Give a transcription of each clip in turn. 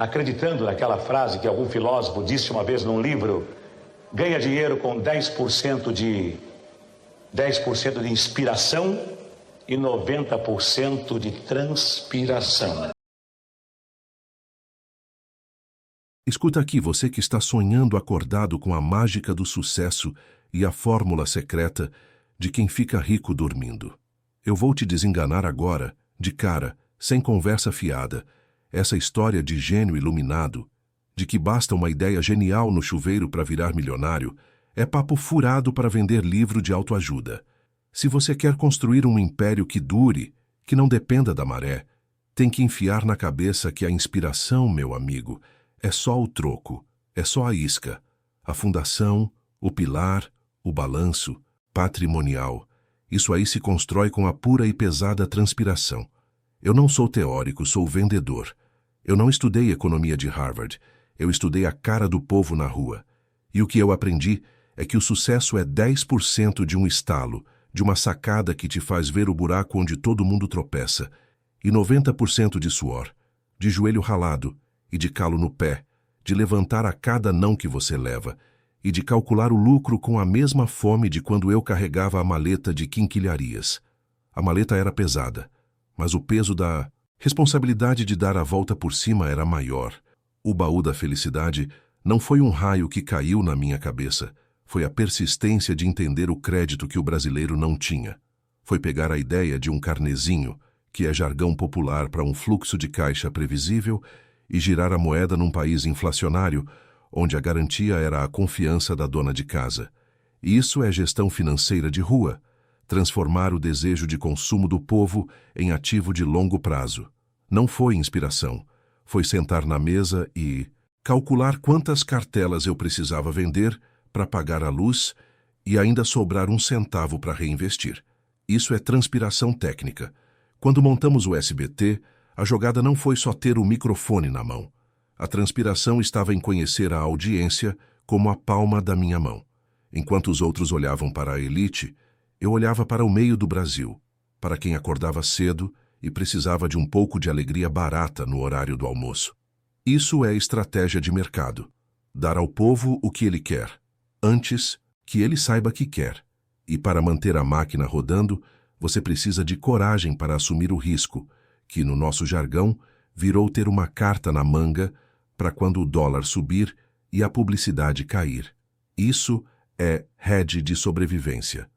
acreditando naquela frase que algum filósofo disse uma vez num livro: ganha dinheiro com 10% de inspiração e 90% de transpiração. Escuta aqui, você que está sonhando acordado com a mágica do sucesso e a fórmula secreta de quem fica rico dormindo. Eu vou te desenganar agora, de cara, sem conversa fiada, essa história de gênio iluminado, de que basta uma ideia genial no chuveiro para virar milionário, é papo furado para vender livro de autoajuda. Se você quer construir um império que dure, que não dependa da maré, tem que enfiar na cabeça que a inspiração, meu amigo, é só o troco, é só a isca, a fundação, o pilar, o balanço, patrimonial. Isso aí se constrói com a pura e pesada transpiração. Eu não sou teórico, sou vendedor. Eu não estudei economia de Harvard, eu estudei a cara do povo na rua. E o que eu aprendi é que o sucesso é 10% de um estalo, de uma sacada que te faz ver o buraco onde todo mundo tropeça, e 90% de suor, de joelho ralado e de calo no pé, de levantar a cada não que você leva, e de calcular o lucro com a mesma fome de quando eu carregava a maleta de quinquilharias. A maleta era pesada, mas o peso da responsabilidade de dar a volta por cima era maior. O baú da felicidade não foi um raio que caiu na minha cabeça, foi a persistência de entender o crédito que o brasileiro não tinha. Foi pegar a ideia de um carnezinho, que é jargão popular para um fluxo de caixa previsível, e girar a moeda num país inflacionário, onde a garantia era a confiança da dona de casa. Isso é gestão financeira de rua, transformar o desejo de consumo do povo em ativo de longo prazo. Não foi inspiração, foi sentar na mesa e calcular quantas cartelas eu precisava vender para pagar a luz e ainda sobrar um centavo para reinvestir. Isso é transpiração técnica. Quando montamos o SBT, a jogada não foi só ter o microfone na mão. A transpiração estava em conhecer a audiência como a palma da minha mão. Enquanto os outros olhavam para a elite, eu olhava para o meio do Brasil, para quem acordava cedo e precisava de um pouco de alegria barata no horário do almoço. Isso é estratégia de mercado. Dar ao povo o que ele quer, antes que ele saiba que quer. E para manter a máquina rodando, você precisa de coragem para assumir o risco, que no nosso jargão virou ter uma carta na manga para quando o dólar subir e a publicidade cair. Isso é hedge de sobrevivência,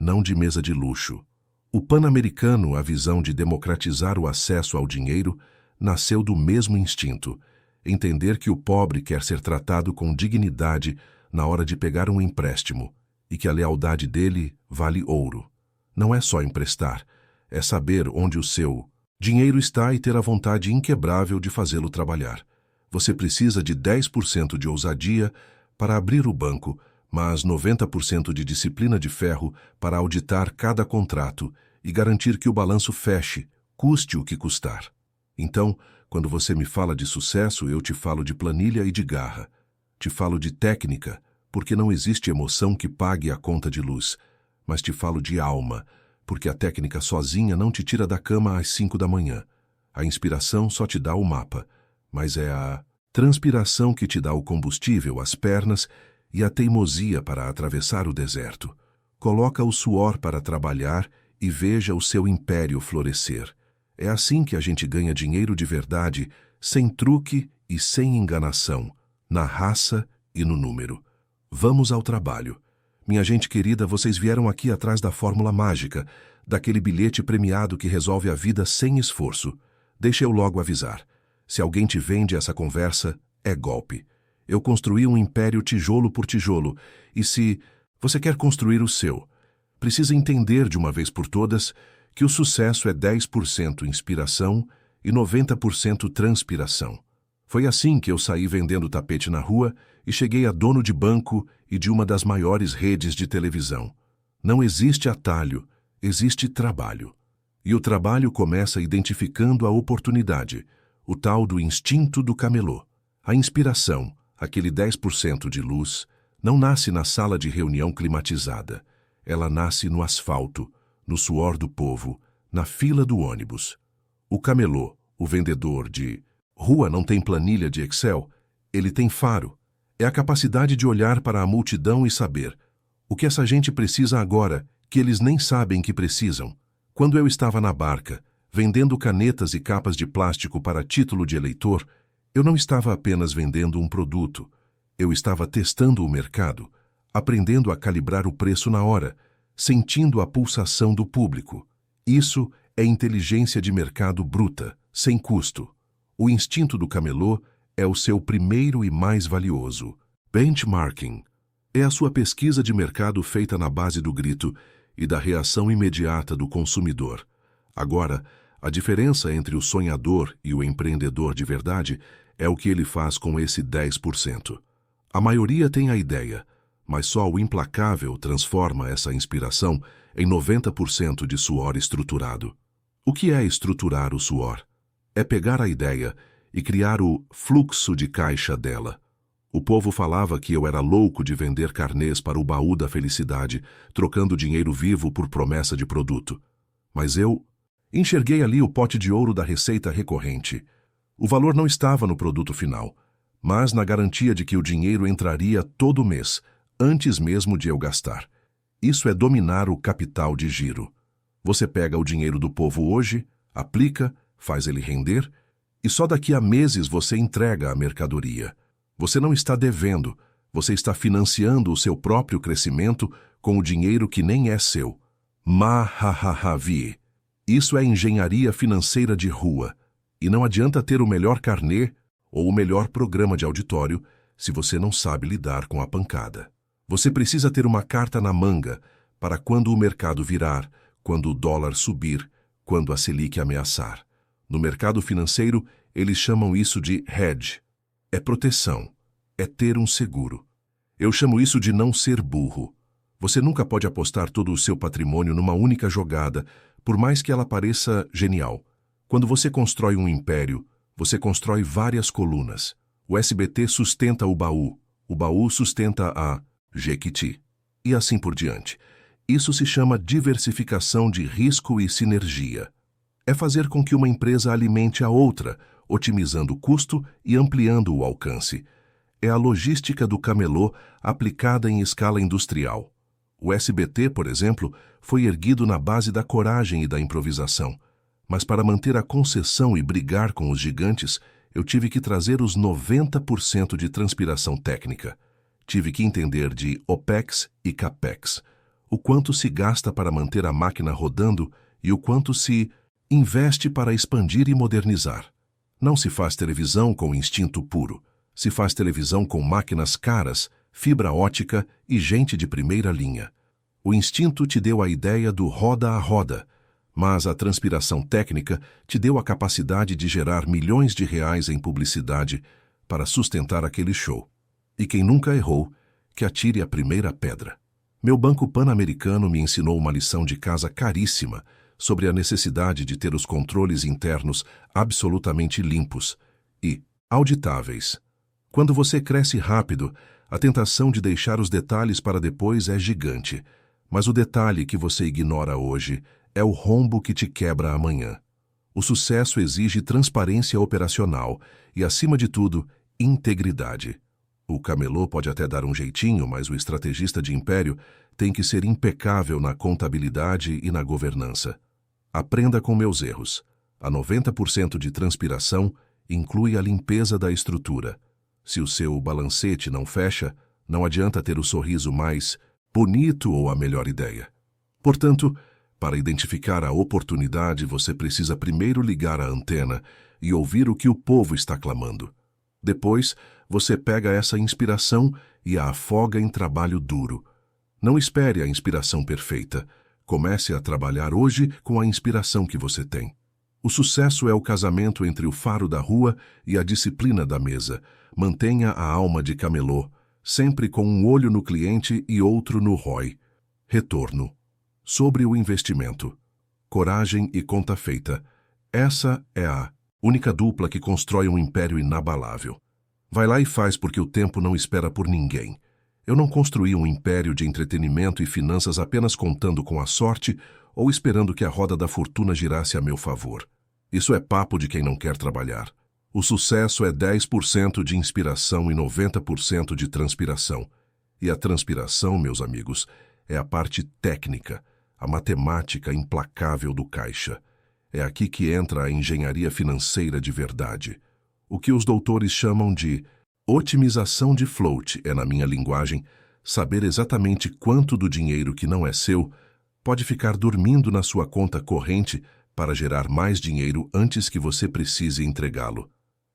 não de mesa de luxo. O pan-americano, a visão de democratizar o acesso ao dinheiro, nasceu do mesmo instinto, entender que o pobre quer ser tratado com dignidade na hora de pegar um empréstimo e que a lealdade dele vale ouro. Não é só emprestar, é saber onde o seu dinheiro está e ter a vontade inquebrável de fazê-lo trabalhar. Você precisa de 10% de ousadia para abrir o banco, mas 90% de disciplina de ferro para auditar cada contrato e garantir que o balanço feche, custe o que custar. Então, quando você me fala de sucesso, eu te falo de planilha e de garra. Te falo de técnica, porque não existe emoção que pague a conta de luz, mas te falo de alma, porque a técnica sozinha não te tira da cama às 5 da manhã. A inspiração só te dá o mapa, mas é a transpiração que te dá o combustível, as pernas e a teimosia para atravessar o deserto. Coloca o suor para trabalhar e veja o seu império florescer. É assim que a gente ganha dinheiro de verdade, sem truque e sem enganação, na raça e no número. Vamos ao trabalho. Minha gente querida, vocês vieram aqui atrás da fórmula mágica, daquele bilhete premiado que resolve a vida sem esforço. Deixa eu logo avisar. Se alguém te vende essa conversa, é golpe. Eu construí um império tijolo por tijolo, e se você quer construir o seu, precisa entender de uma vez por todas que o sucesso é 10% inspiração e 90% transpiração. Foi assim que eu saí vendendo tapete na rua e cheguei a dono de banco e de uma das maiores redes de televisão. Não existe atalho, existe trabalho. E o trabalho começa identificando a oportunidade, o tal do instinto do camelô. A inspiração, aquele 10% de luz, não nasce na sala de reunião climatizada. Ela nasce no asfalto, no suor do povo, na fila do ônibus. O camelô, o vendedor de Rua não tem planilha de Excel, ele tem faro. É a capacidade de olhar para a multidão e saber o que essa gente precisa agora, que eles nem sabem que precisam. Quando eu estava na barca, vendendo canetas e capas de plástico para título de eleitor, eu não estava apenas vendendo um produto. Eu estava testando o mercado, aprendendo a calibrar o preço na hora, sentindo a pulsação do público. Isso é inteligência de mercado bruta, sem custo. O instinto do camelô é o seu primeiro e mais valioso. Benchmarking é a sua pesquisa de mercado feita na base do grito e da reação imediata do consumidor. Agora, a diferença entre o sonhador e o empreendedor de verdade é o que ele faz com esse 10%. A maioria tem a ideia, mas só o implacável transforma essa inspiração em 90% de suor estruturado. O que é estruturar o suor? É pegar a ideia e criar o fluxo de caixa dela. O povo falava que eu era louco de vender carnês para o baú da felicidade, trocando dinheiro vivo por promessa de produto. Mas eu enxerguei ali o pote de ouro da receita recorrente. O valor não estava no produto final, mas na garantia de que o dinheiro entraria todo mês, antes mesmo de eu gastar. Isso é dominar o capital de giro. Você pega o dinheiro do povo hoje, aplica, faz ele render, e só daqui a meses você entrega a mercadoria. Você não está devendo, você está financiando o seu próprio crescimento com o dinheiro que nem é seu. Mahahahavi. Isso é engenharia financeira de rua. E não adianta ter o melhor carnê ou o melhor programa de auditório se você não sabe lidar com a pancada. Você precisa ter uma carta na manga para quando o mercado virar, quando o dólar subir, quando a Selic ameaçar. No mercado financeiro, eles chamam isso de hedge. É proteção. É ter um seguro. Eu chamo isso de não ser burro. Você nunca pode apostar todo o seu patrimônio numa única jogada, por mais que ela pareça genial. Quando você constrói um império, você constrói várias colunas. O SBT sustenta o baú sustenta a Jequiti, e assim por diante. Isso se chama diversificação de risco e sinergia. É fazer com que uma empresa alimente a outra, otimizando o custo e ampliando o alcance. É a logística do camelô aplicada em escala industrial. O SBT, por exemplo, foi erguido na base da coragem e da improvisação. Mas para manter a concessão e brigar com os gigantes, eu tive que trazer os 90% de transpiração técnica. Tive que entender de OPEX e CAPEX, o quanto se gasta para manter a máquina rodando e o quanto se investe para expandir e modernizar. Não se faz televisão com instinto puro. Se faz televisão com máquinas caras, fibra ótica e gente de primeira linha. O instinto te deu a ideia do roda a roda, mas a transpiração técnica te deu a capacidade de gerar milhões de reais em publicidade para sustentar aquele show. E quem nunca errou, que atire a primeira pedra. Meu banco pan-americano me ensinou uma lição de casa caríssima sobre a necessidade de ter os controles internos absolutamente limpos e auditáveis. Quando você cresce rápido, a tentação de deixar os detalhes para depois é gigante, mas o detalhe que você ignora hoje é o rombo que te quebra amanhã. O sucesso exige transparência operacional e, acima de tudo, integridade. O camelô pode até dar um jeitinho, mas o estrategista de império tem que ser impecável na contabilidade e na governança. Aprenda com meus erros. A 90% de transpiração inclui a limpeza da estrutura. Se o seu balancete não fecha, não adianta ter o sorriso mais bonito ou a melhor ideia. Portanto, para identificar a oportunidade, você precisa primeiro ligar a antena e ouvir o que o povo está clamando. Depois, você pega essa inspiração e a afoga em trabalho duro. Não espere a inspiração perfeita. Comece a trabalhar hoje com a inspiração que você tem. O sucesso é o casamento entre o faro da rua e a disciplina da mesa. Mantenha a alma de camelô, sempre com um olho no cliente e outro no ROI. Retorno. Sobre o investimento. Coragem e conta feita. Essa é a única dupla que constrói um império inabalável. Vai lá e faz porque o tempo não espera por ninguém. Eu não construí um império de entretenimento e finanças apenas contando com a sorte ou esperando que a roda da fortuna girasse a meu favor. Isso é papo de quem não quer trabalhar. O sucesso é 10% de inspiração e 90% de transpiração. E a transpiração, meus amigos, é a parte técnica, a matemática implacável do caixa. É aqui que entra a engenharia financeira de verdade. O que os doutores chamam de otimização de float é, na minha linguagem, saber exatamente quanto do dinheiro que não é seu pode ficar dormindo na sua conta corrente para gerar mais dinheiro antes que você precise entregá-lo.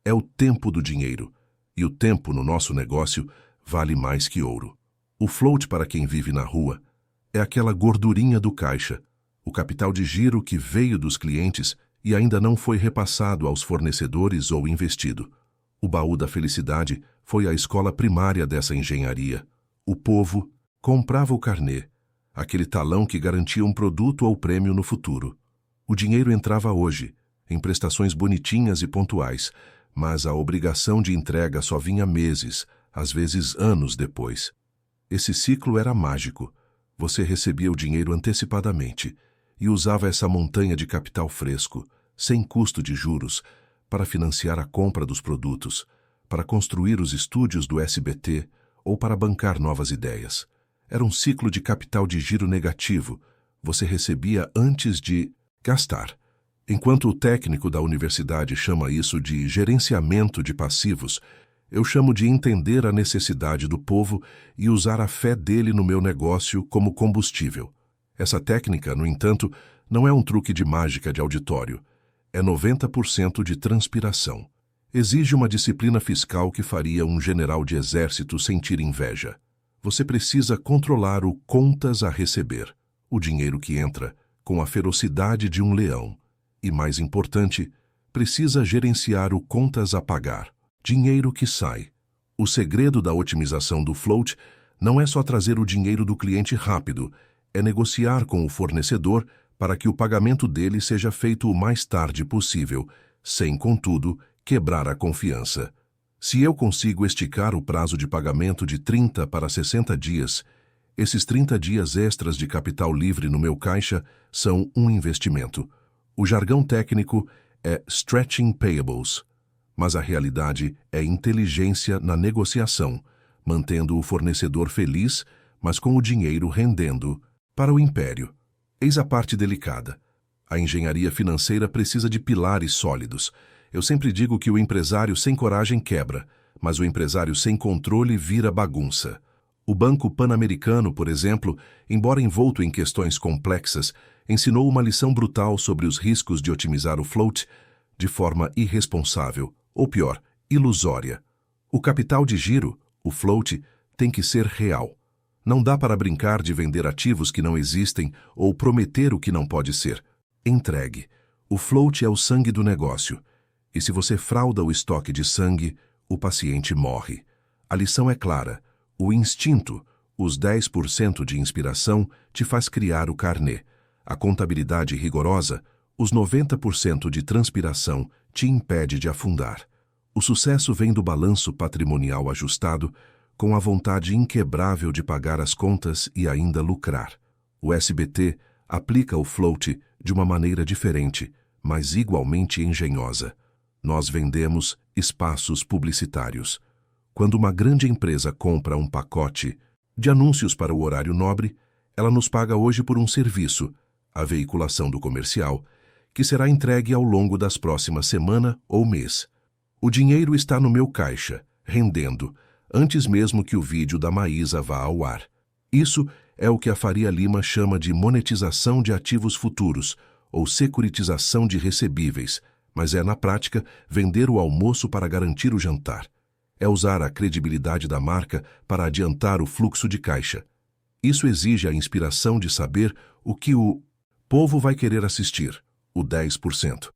É o tempo do dinheiro, e o tempo no nosso negócio vale mais que ouro. O float, para quem vive na rua, é aquela gordurinha do caixa, o capital de giro que veio dos clientes e ainda não foi repassado aos fornecedores ou investido. O baú da felicidade foi a escola primária dessa engenharia. O povo comprava o carnê, aquele talão que garantia um produto ou prêmio no futuro. O dinheiro entrava hoje, em prestações bonitinhas e pontuais, mas a obrigação de entrega só vinha meses, às vezes anos depois. Esse ciclo era mágico. Você recebia o dinheiro antecipadamente e usava essa montanha de capital fresco, sem custo de juros, para financiar a compra dos produtos, para construir os estúdios do SBT ou para bancar novas ideias. Era um ciclo de capital de giro negativo. Você recebia antes de gastar. Enquanto o técnico da universidade chama isso de gerenciamento de passivos, eu chamo de entender a necessidade do povo e usar a fé dele no meu negócio como combustível. Essa técnica, no entanto, não é um truque de mágica de auditório. É 90% de transpiração. Exige uma disciplina fiscal que faria um general de exército sentir inveja. Você precisa controlar o contas a receber, o dinheiro que entra, com a ferocidade de um leão. E, mais importante, precisa gerenciar o contas a pagar, dinheiro que sai. O segredo da otimização do float não é só trazer o dinheiro do cliente rápido, é negociar com o fornecedor para que o pagamento dele seja feito o mais tarde possível, sem, contudo, quebrar a confiança. Se eu consigo esticar o prazo de pagamento de 30 para 60 dias, esses 30 dias extras de capital livre no meu caixa são um investimento. O jargão técnico é stretching payables, mas a realidade é inteligência na negociação, mantendo o fornecedor feliz, mas com o dinheiro rendendo para o império. Eis a parte delicada. A engenharia financeira precisa de pilares sólidos. Eu sempre digo que o empresário sem coragem quebra, mas o empresário sem controle vira bagunça. O Banco Pan-Americano, por exemplo, embora envolto em questões complexas, ensinou uma lição brutal sobre os riscos de otimizar o float de forma irresponsável, ou pior, ilusória. O capital de giro, o float, tem que ser real. Não dá para brincar de vender ativos que não existem ou prometer o que não pode ser. Entregue. O float é o sangue do negócio. E se você frauda o estoque de sangue, o paciente morre. A lição é clara. O instinto, os 10% de inspiração, te faz criar o carnê. A contabilidade rigorosa, os 90% de transpiração, te impede de afundar. O sucesso vem do balanço patrimonial ajustado, com a vontade inquebrável de pagar as contas e ainda lucrar. O SBT aplica o float de uma maneira diferente, mas igualmente engenhosa. Nós vendemos espaços publicitários. Quando uma grande empresa compra um pacote de anúncios para o horário nobre, ela nos paga hoje por um serviço, a veiculação do comercial, que será entregue ao longo das próximas semana ou mês. O dinheiro está no meu caixa, rendendo, antes mesmo que o vídeo da Maísa vá ao ar. Isso é o que a Faria Lima chama de monetização de ativos futuros, ou securitização de recebíveis, mas é, na prática, vender o almoço para garantir o jantar. É usar a credibilidade da marca para adiantar o fluxo de caixa. Isso exige a inspiração de saber o que o povo vai querer assistir, o 10%.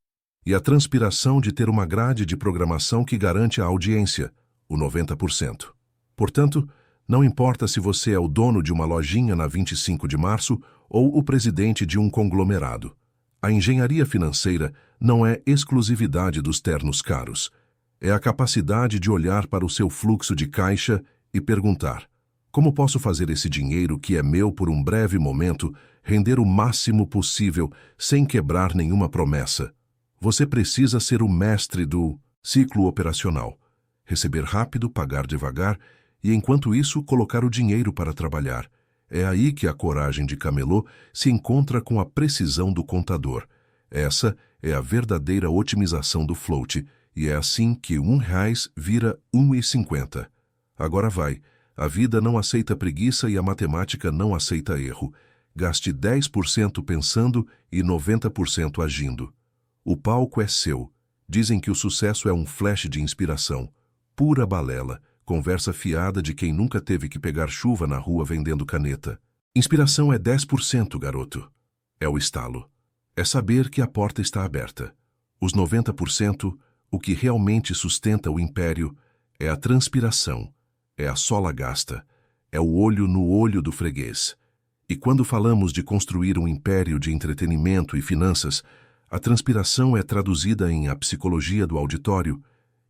E a transpiração de ter uma grade de programação que garante a audiência, o 90%. Portanto, não importa se você é o dono de uma lojinha na 25 de março ou o presidente de um conglomerado. A engenharia financeira não é exclusividade dos ternos caros. É a capacidade de olhar para o seu fluxo de caixa e perguntar: como posso fazer esse dinheiro que é meu por um breve momento render o máximo possível sem quebrar nenhuma promessa? Você precisa ser o mestre do Ciclo operacional. Receber rápido, pagar devagar e, enquanto isso, colocar o dinheiro para trabalhar. É aí que a coragem de camelô se encontra com a precisão do contador. Essa é a verdadeira otimização do float, e é assim que R$1 vira R$1,50. Agora vai. A vida não aceita preguiça e a matemática não aceita erro. Gaste 10% pensando e 90% agindo. O palco é seu. Dizem que o sucesso é um flash de inspiração. Pura balela. Conversa fiada de quem nunca teve que pegar chuva na rua vendendo caneta. Inspiração é 10%, garoto. É o estalo. É saber que a porta está aberta. Os 90%, o que realmente sustenta o império, é a transpiração, é a sola gasta, é o olho no olho do freguês. E quando falamos de construir um império de entretenimento e finanças, a transpiração é traduzida em a psicologia do auditório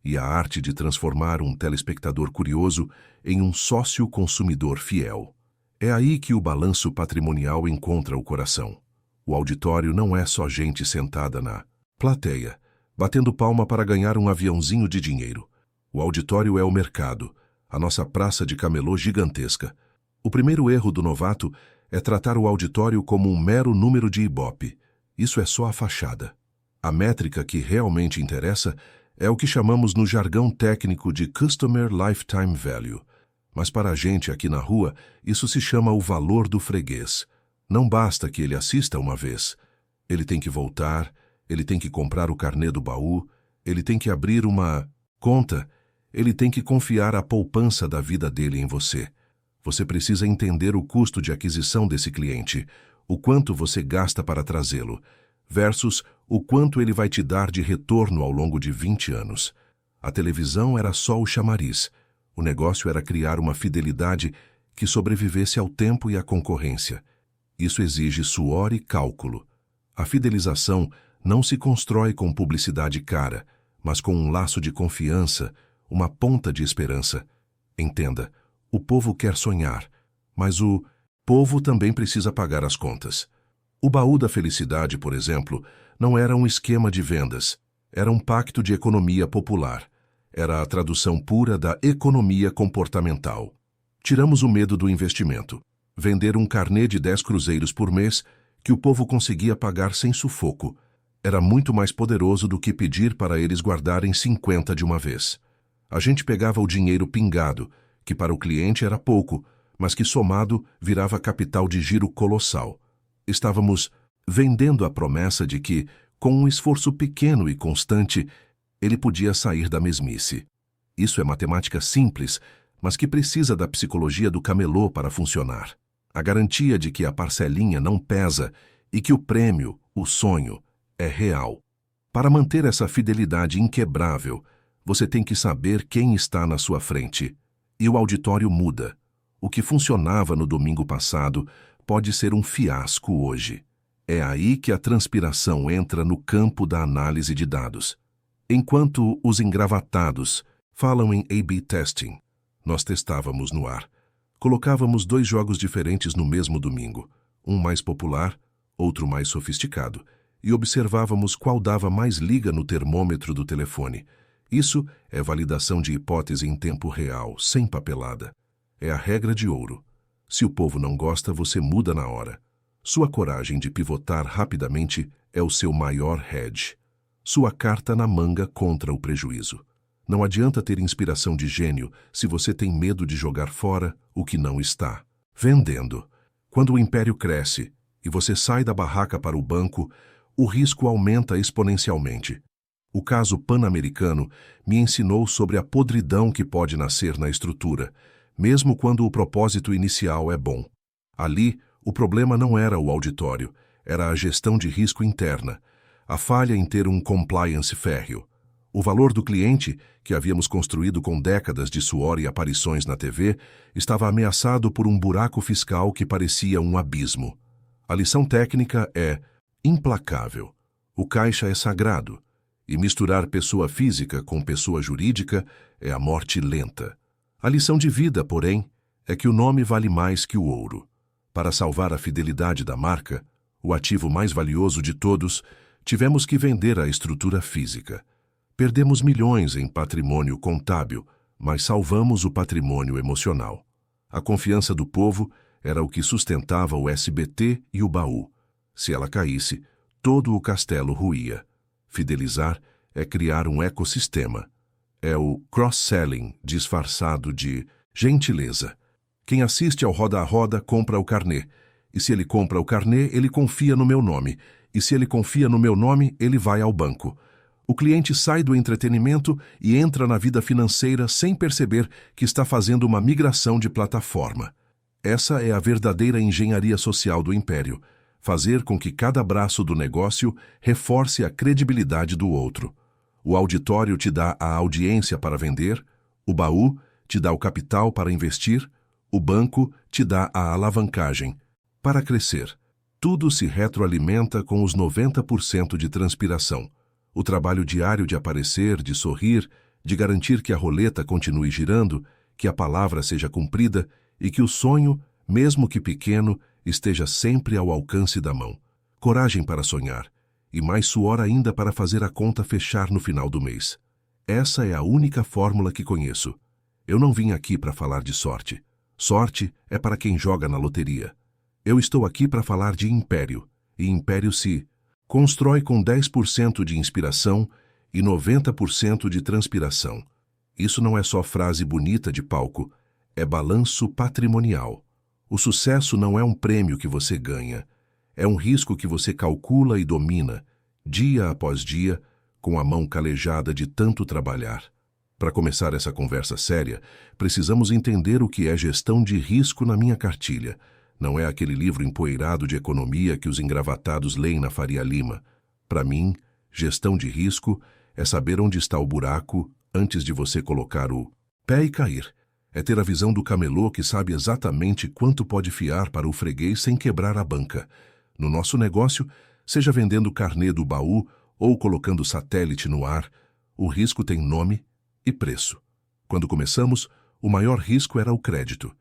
e a arte de transformar um telespectador curioso em um sócio consumidor fiel. É aí que o balanço patrimonial encontra o coração. O auditório não é só gente sentada na plateia, batendo palma para ganhar um aviãozinho de dinheiro. O auditório é o mercado, a nossa praça de camelô gigantesca. O primeiro erro do novato é tratar o auditório como um mero número de ibope. Isso é só a fachada. A métrica que realmente interessa é o que chamamos no jargão técnico de Customer Lifetime Value. Mas para a gente aqui na rua, isso se chama o valor do freguês. Não basta que ele assista uma vez. Ele tem que voltar, ele tem que comprar o carnê do baú, ele tem que abrir uma conta, ele tem que confiar a poupança da vida dele em você. Você precisa entender o custo de aquisição desse cliente, o quanto você gasta para trazê-lo, versus o quanto ele vai te dar de retorno ao longo de 20 anos. A televisão era só o chamariz. O negócio era criar uma fidelidade que sobrevivesse ao tempo e à concorrência. Isso exige suor e cálculo. A fidelização não se constrói com publicidade cara, mas com um laço de confiança, uma ponta de esperança. Entenda, o povo quer sonhar, mas o povo também precisa pagar as contas. O baú da felicidade, por exemplo, não era um esquema de vendas, era um pacto de economia popular. Era a tradução pura da economia comportamental. Tiramos o medo do investimento. Vender um carnê de 10 cruzeiros por mês, que o povo conseguia pagar sem sufoco, era muito mais poderoso do que pedir para eles guardarem 50 de uma vez. A gente pegava o dinheiro pingado, que para o cliente era pouco, mas que somado virava capital de giro colossal. Estávamos vendendo a promessa de que, com um esforço pequeno e constante, ele podia sair da mesmice. Isso é matemática simples, mas que precisa da psicologia do camelô para funcionar. A garantia de que a parcelinha não pesa e que o prêmio, o sonho, é real. Para manter essa fidelidade inquebrável, você tem que saber quem está na sua frente. E o auditório muda. O que funcionava no domingo passado pode ser um fiasco hoje. É aí que a transpiração entra no campo da análise de dados. Enquanto os engravatados falam em A/B testing, nós testávamos no ar. Colocávamos 2 jogos diferentes no mesmo domingo, um mais popular, outro mais sofisticado, e observávamos qual dava mais liga no termômetro do telefone. Isso é validação de hipótese em tempo real, sem papelada. É a regra de ouro. Se o povo não gosta, você muda na hora. Sua coragem de pivotar rapidamente é o seu maior hedge. Sua carta na manga contra o prejuízo. Não adianta ter inspiração de gênio se você tem medo de jogar fora o que não está vendendo. Quando o império cresce e você sai da barraca para o banco, o risco aumenta exponencialmente. O caso pan-americano me ensinou sobre a podridão que pode nascer na estrutura, mesmo quando o propósito inicial é bom. Ali, o problema não era o auditório, era a gestão de risco interna, a falha em ter um compliance férreo. O valor do cliente, que havíamos construído com décadas de suor e aparições na TV, estava ameaçado por um buraco fiscal que parecia um abismo. A lição técnica é implacável. O caixa é sagrado, e misturar pessoa física com pessoa jurídica é a morte lenta. A lição de vida, porém, é que o nome vale mais que o ouro. Para salvar a fidelidade da marca, o ativo mais valioso de todos, tivemos que vender a estrutura física. Perdemos milhões em patrimônio contábil, mas salvamos o patrimônio emocional. A confiança do povo era o que sustentava o SBT e o baú. Se ela caísse, todo o castelo ruía. Fidelizar é criar um ecossistema. É o cross-selling disfarçado de gentileza. Quem assiste ao Roda a Roda compra o carnê. E se ele compra o carnê, ele confia no meu nome. E se ele confia no meu nome, ele vai ao banco. O cliente sai do entretenimento e entra na vida financeira sem perceber que está fazendo uma migração de plataforma. Essa é a verdadeira engenharia social do império. Fazer com que cada braço do negócio reforce a credibilidade do outro. O auditório te dá a audiência para vender, o baú te dá o capital para investir, o banco te dá a alavancagem para crescer. Tudo se retroalimenta com os 90% de transpiração. O trabalho diário de aparecer, de sorrir, de garantir que a roleta continue girando, que a palavra seja cumprida e que o sonho, mesmo que pequeno, esteja sempre ao alcance da mão. Coragem para sonhar, e mais suor ainda para fazer a conta fechar no final do mês. Essa é a única fórmula que conheço. Eu não vim aqui para falar de sorte. Sorte é para quem joga na loteria. Eu estou aqui para falar de império, e império se constrói com 10% de inspiração e 90% de transpiração. Isso não é só frase bonita de palco, é balanço patrimonial. O sucesso não é um prêmio que você ganha, é um risco que você calcula e domina, dia após dia, com a mão calejada de tanto trabalhar. Para começar essa conversa séria, precisamos entender o que é gestão de risco na minha cartilha. Não é aquele livro empoeirado de economia que os engravatados leem na Faria Lima. Para mim, gestão de risco é saber onde está o buraco antes de você colocar o pé e cair. É ter a visão do camelô que sabe exatamente quanto pode fiar para o freguês sem quebrar a banca. No nosso negócio, seja vendendo carnê do baú ou colocando satélite no ar, o risco tem nome e preço. Quando começamos, o maior risco era o crédito.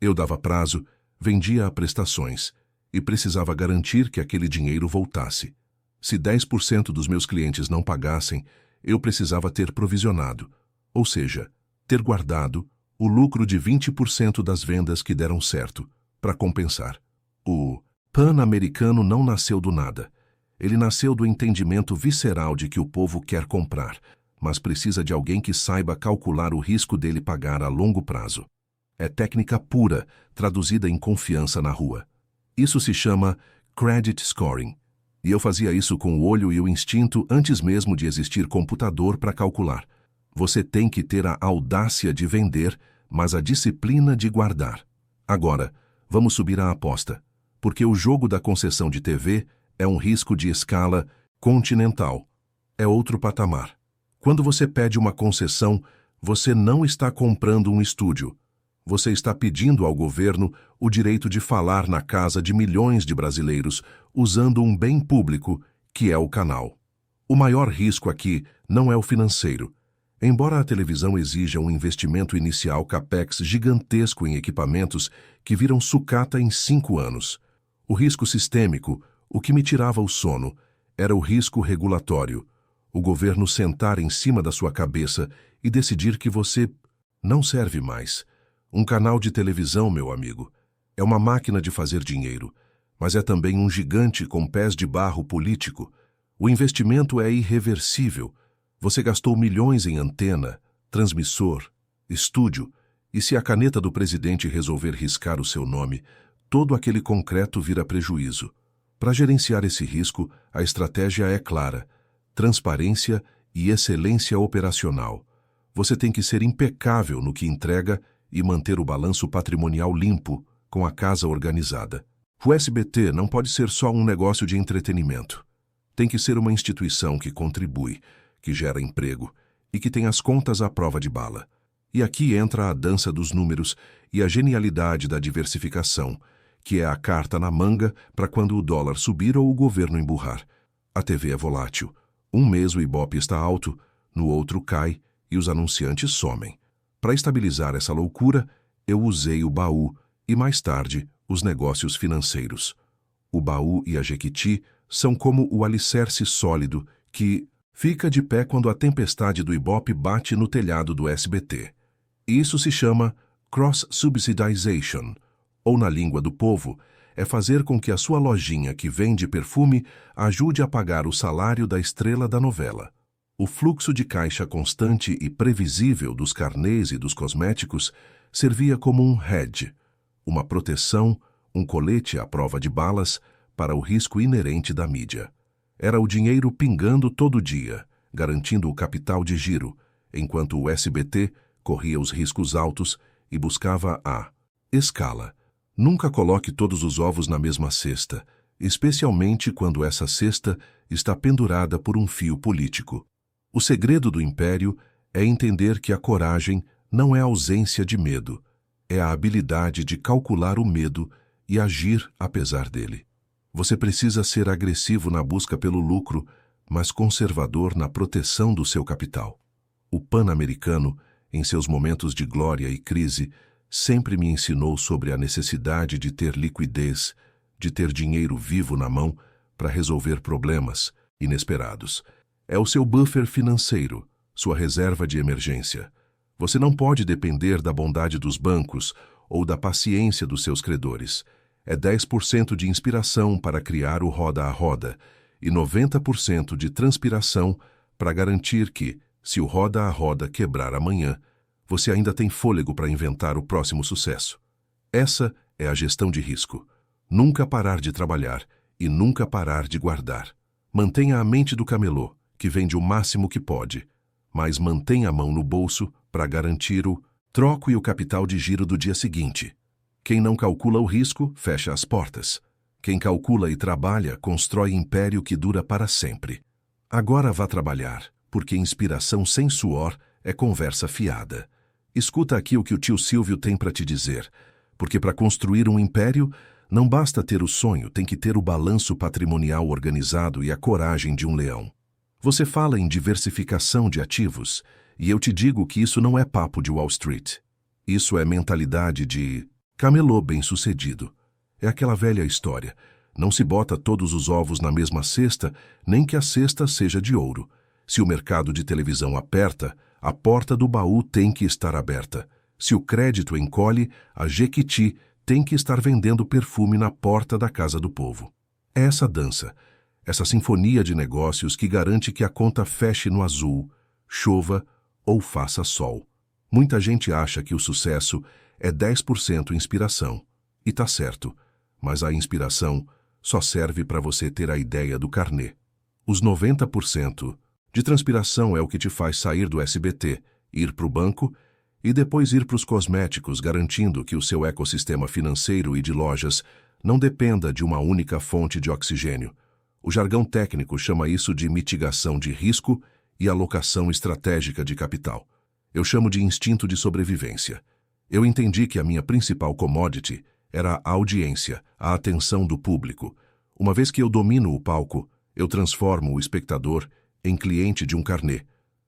Eu dava prazo, vendia a prestações e precisava garantir que aquele dinheiro voltasse. Se 10% dos meus clientes não pagassem, eu precisava ter provisionado, ou seja, ter guardado o lucro de 20% das vendas que deram certo, para compensar. O pan-americano não nasceu do nada. Ele nasceu do entendimento visceral de que o povo quer comprar, mas precisa de alguém que saiba calcular o risco dele pagar a longo prazo. É técnica pura, traduzida em confiança na rua. Isso se chama credit scoring. E eu fazia isso com o olho e o instinto antes mesmo de existir computador para calcular. Você tem que ter a audácia de vender, mas a disciplina de guardar. Agora, vamos subir a aposta, porque o jogo da concessão de TV é um risco de escala continental. É outro patamar. Quando você pede uma concessão, você não está comprando um estúdio. Você está pedindo ao governo o direito de falar na casa de milhões de brasileiros usando um bem público, que é o canal. O maior risco aqui não é o financeiro. Embora a televisão exija um investimento inicial capex gigantesco em equipamentos que viram sucata em 5 anos, o risco sistêmico, o que me tirava o sono, era o risco regulatório. O governo sentar em cima da sua cabeça e decidir que você não serve mais. Um canal de televisão, meu amigo, é uma máquina de fazer dinheiro, mas é também um gigante com pés de barro político. O investimento é irreversível. Você gastou milhões em antena, transmissor, estúdio, e se a caneta do presidente resolver riscar o seu nome, todo aquele concreto vira prejuízo. Para gerenciar esse risco, a estratégia é clara: transparência e excelência operacional. Você tem que ser impecável no que entrega e manter o balanço patrimonial limpo, com a casa organizada. O SBT não pode ser só um negócio de entretenimento. Tem que ser uma instituição que contribui, que gera emprego e que tem as contas à prova de bala. E aqui entra a dança dos números e a genialidade da diversificação, que é a carta na manga para quando o dólar subir ou o governo emburrar. A TV é volátil. Um mês o Ibope está alto, no outro cai e os anunciantes somem. Para estabilizar essa loucura, eu usei o baú e, mais tarde, os negócios financeiros. O baú e a Jequiti são como o alicerce sólido que Fica de pé quando a tempestade do Ibope bate no telhado do SBT. Isso se chama cross-subsidization, ou na língua do povo, é fazer com que a sua lojinha que vende perfume ajude a pagar o salário da estrela da novela. O fluxo de caixa constante e previsível dos carnês e dos cosméticos servia como um hedge, uma proteção, um colete à prova de balas para o risco inerente da mídia. Era o dinheiro pingando todo dia, garantindo o capital de giro, enquanto o SBT corria os riscos altos e buscava a escala. Nunca coloque todos os ovos na mesma cesta, especialmente quando essa cesta está pendurada por um fio político. O segredo do império é entender que a coragem não é a ausência de medo, é a habilidade de calcular o medo e agir apesar dele. Você precisa ser agressivo na busca pelo lucro, mas conservador na proteção do seu capital. O pan-americano, em seus momentos de glória e crise, sempre me ensinou sobre a necessidade de ter liquidez, de ter dinheiro vivo na mão para resolver problemas inesperados. É o seu buffer financeiro, sua reserva de emergência. Você não pode depender da bondade dos bancos ou da paciência dos seus credores. É 10% de inspiração para criar o roda a roda e 90% de transpiração para garantir que, se o roda a roda quebrar amanhã, você ainda tem fôlego para inventar o próximo sucesso. Essa é a gestão de risco. Nunca parar de trabalhar e nunca parar de guardar. Mantenha a mente do camelô, que vende o máximo que pode, mas mantenha a mão no bolso para garantir o troco e o capital de giro do dia seguinte. Quem não calcula o risco, fecha as portas. Quem calcula e trabalha, constrói império que dura para sempre. Agora vá trabalhar, porque inspiração sem suor é conversa fiada. Escuta aqui o que o tio Silvio tem para te dizer, porque para construir um império, não basta ter o sonho, tem que ter o balanço patrimonial organizado e a coragem de um leão. Você fala em diversificação de ativos, e eu te digo que isso não é papo de Wall Street. Isso é mentalidade de camelô bem-sucedido. É aquela velha história. Não se bota todos os ovos na mesma cesta, nem que a cesta seja de ouro. Se o mercado de televisão aperta, a porta do baú tem que estar aberta. Se o crédito encolhe, a Jequiti tem que estar vendendo perfume na porta da casa do povo. É essa dança, essa sinfonia de negócios que garante que a conta feche no azul, chova ou faça sol. Muita gente acha que o sucesso é 10% inspiração. E tá certo, mas a inspiração só serve para você ter a ideia do carnê. Os 90% de transpiração é o que te faz sair do SBT, ir para o banco e depois ir para os cosméticos, garantindo que o seu ecossistema financeiro e de lojas não dependa de uma única fonte de oxigênio. O jargão técnico chama isso de mitigação de risco e alocação estratégica de capital. Eu chamo de instinto de sobrevivência. Eu entendi que a minha principal commodity era a audiência, a atenção do público. Uma vez que eu domino o palco, eu transformo o espectador em cliente de um carnê,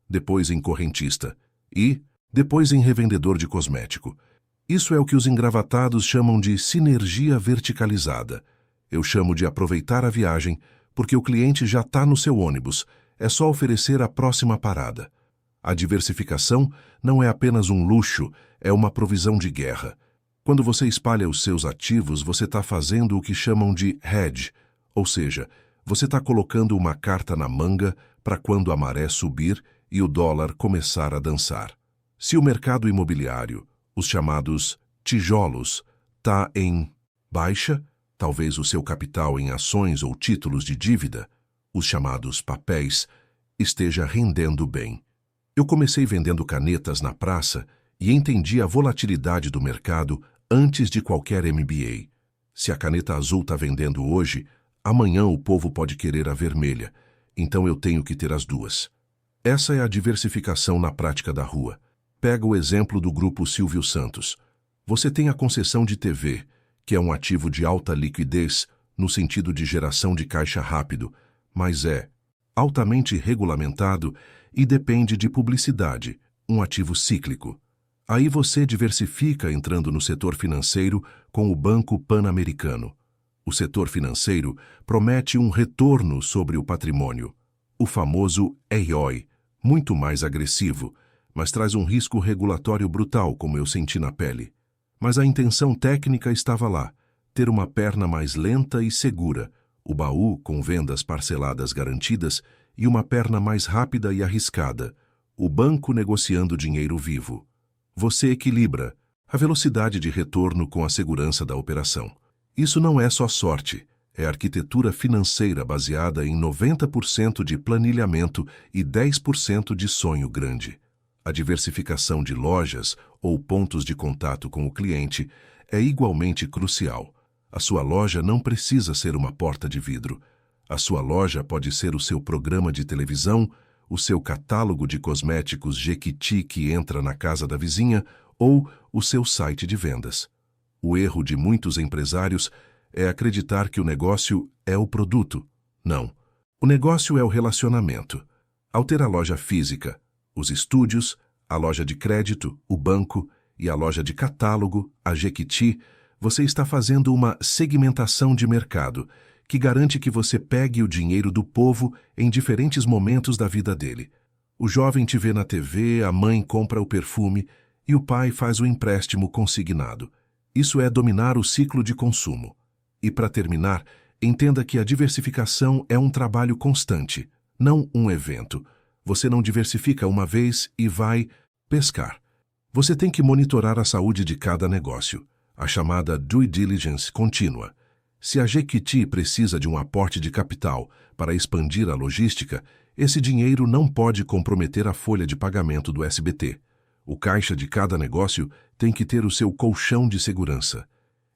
depois em correntista e, depois em revendedor de cosmético. Isso é o que os engravatados chamam de sinergia verticalizada. Eu chamo de aproveitar a viagem, porque o cliente já está no seu ônibus, é só oferecer a próxima parada. A diversificação não é apenas um luxo, é uma provisão de guerra. Quando você espalha os seus ativos, você está fazendo o que chamam de hedge, ou seja, você está colocando uma carta na manga para quando a maré subir e o dólar começar a dançar. Se o mercado imobiliário, os chamados tijolos, está em baixa, talvez o seu capital em ações ou títulos de dívida, os chamados papéis, esteja rendendo bem. Eu comecei vendendo canetas na praça e entendi a volatilidade do mercado antes de qualquer MBA. Se a caneta azul está vendendo hoje, amanhã o povo pode querer a vermelha, então eu tenho que ter as duas. Essa é a diversificação na prática da rua. Pega o exemplo do grupo Silvio Santos. Você tem a concessão de TV, que é um ativo de alta liquidez no sentido de geração de caixa rápido, mas é altamente regulamentado e depende de publicidade, um ativo cíclico. Aí você diversifica entrando no setor financeiro com o Banco Pan-Americano. O setor financeiro promete um retorno sobre o patrimônio. o famoso EIOI, muito mais agressivo, mas traz um risco regulatório brutal, como eu senti na pele. Mas a intenção técnica estava lá, ter uma perna mais lenta e segura, o baú com vendas parceladas garantidas e uma perna mais rápida e arriscada, o banco negociando dinheiro vivo. Você equilibra a velocidade de retorno com a segurança da operação. Isso não é só sorte, é arquitetura financeira baseada em 90% de planilhamento e 10% de sonho grande. A diversificação de lojas ou pontos de contato com o cliente é igualmente crucial. A sua loja não precisa ser uma porta de vidro. A sua loja pode ser o seu programa de televisão, o seu catálogo de cosméticos Jequiti que entra na casa da vizinha ou o seu site de vendas. O erro de muitos empresários é acreditar que o negócio é o produto. Não. O negócio é o relacionamento. Ao ter a loja física, os estúdios, a loja de crédito, o banco e a loja de catálogo, a Jequiti, você está fazendo uma segmentação de mercado que garante que você pegue o dinheiro do povo em diferentes momentos da vida dele. O jovem te vê na TV, a mãe compra o perfume e o pai faz o empréstimo consignado. Isso é dominar o ciclo de consumo. E para terminar, entenda que a diversificação é um trabalho constante, não um evento. Você não diversifica uma vez e vai pescar. Você tem que monitorar a saúde de cada negócio, a chamada due diligence contínua. Se a Jequiti precisa de um aporte de capital para expandir a logística, esse dinheiro não pode comprometer a folha de pagamento do SBT. O caixa de cada negócio tem que ter o seu colchão de segurança.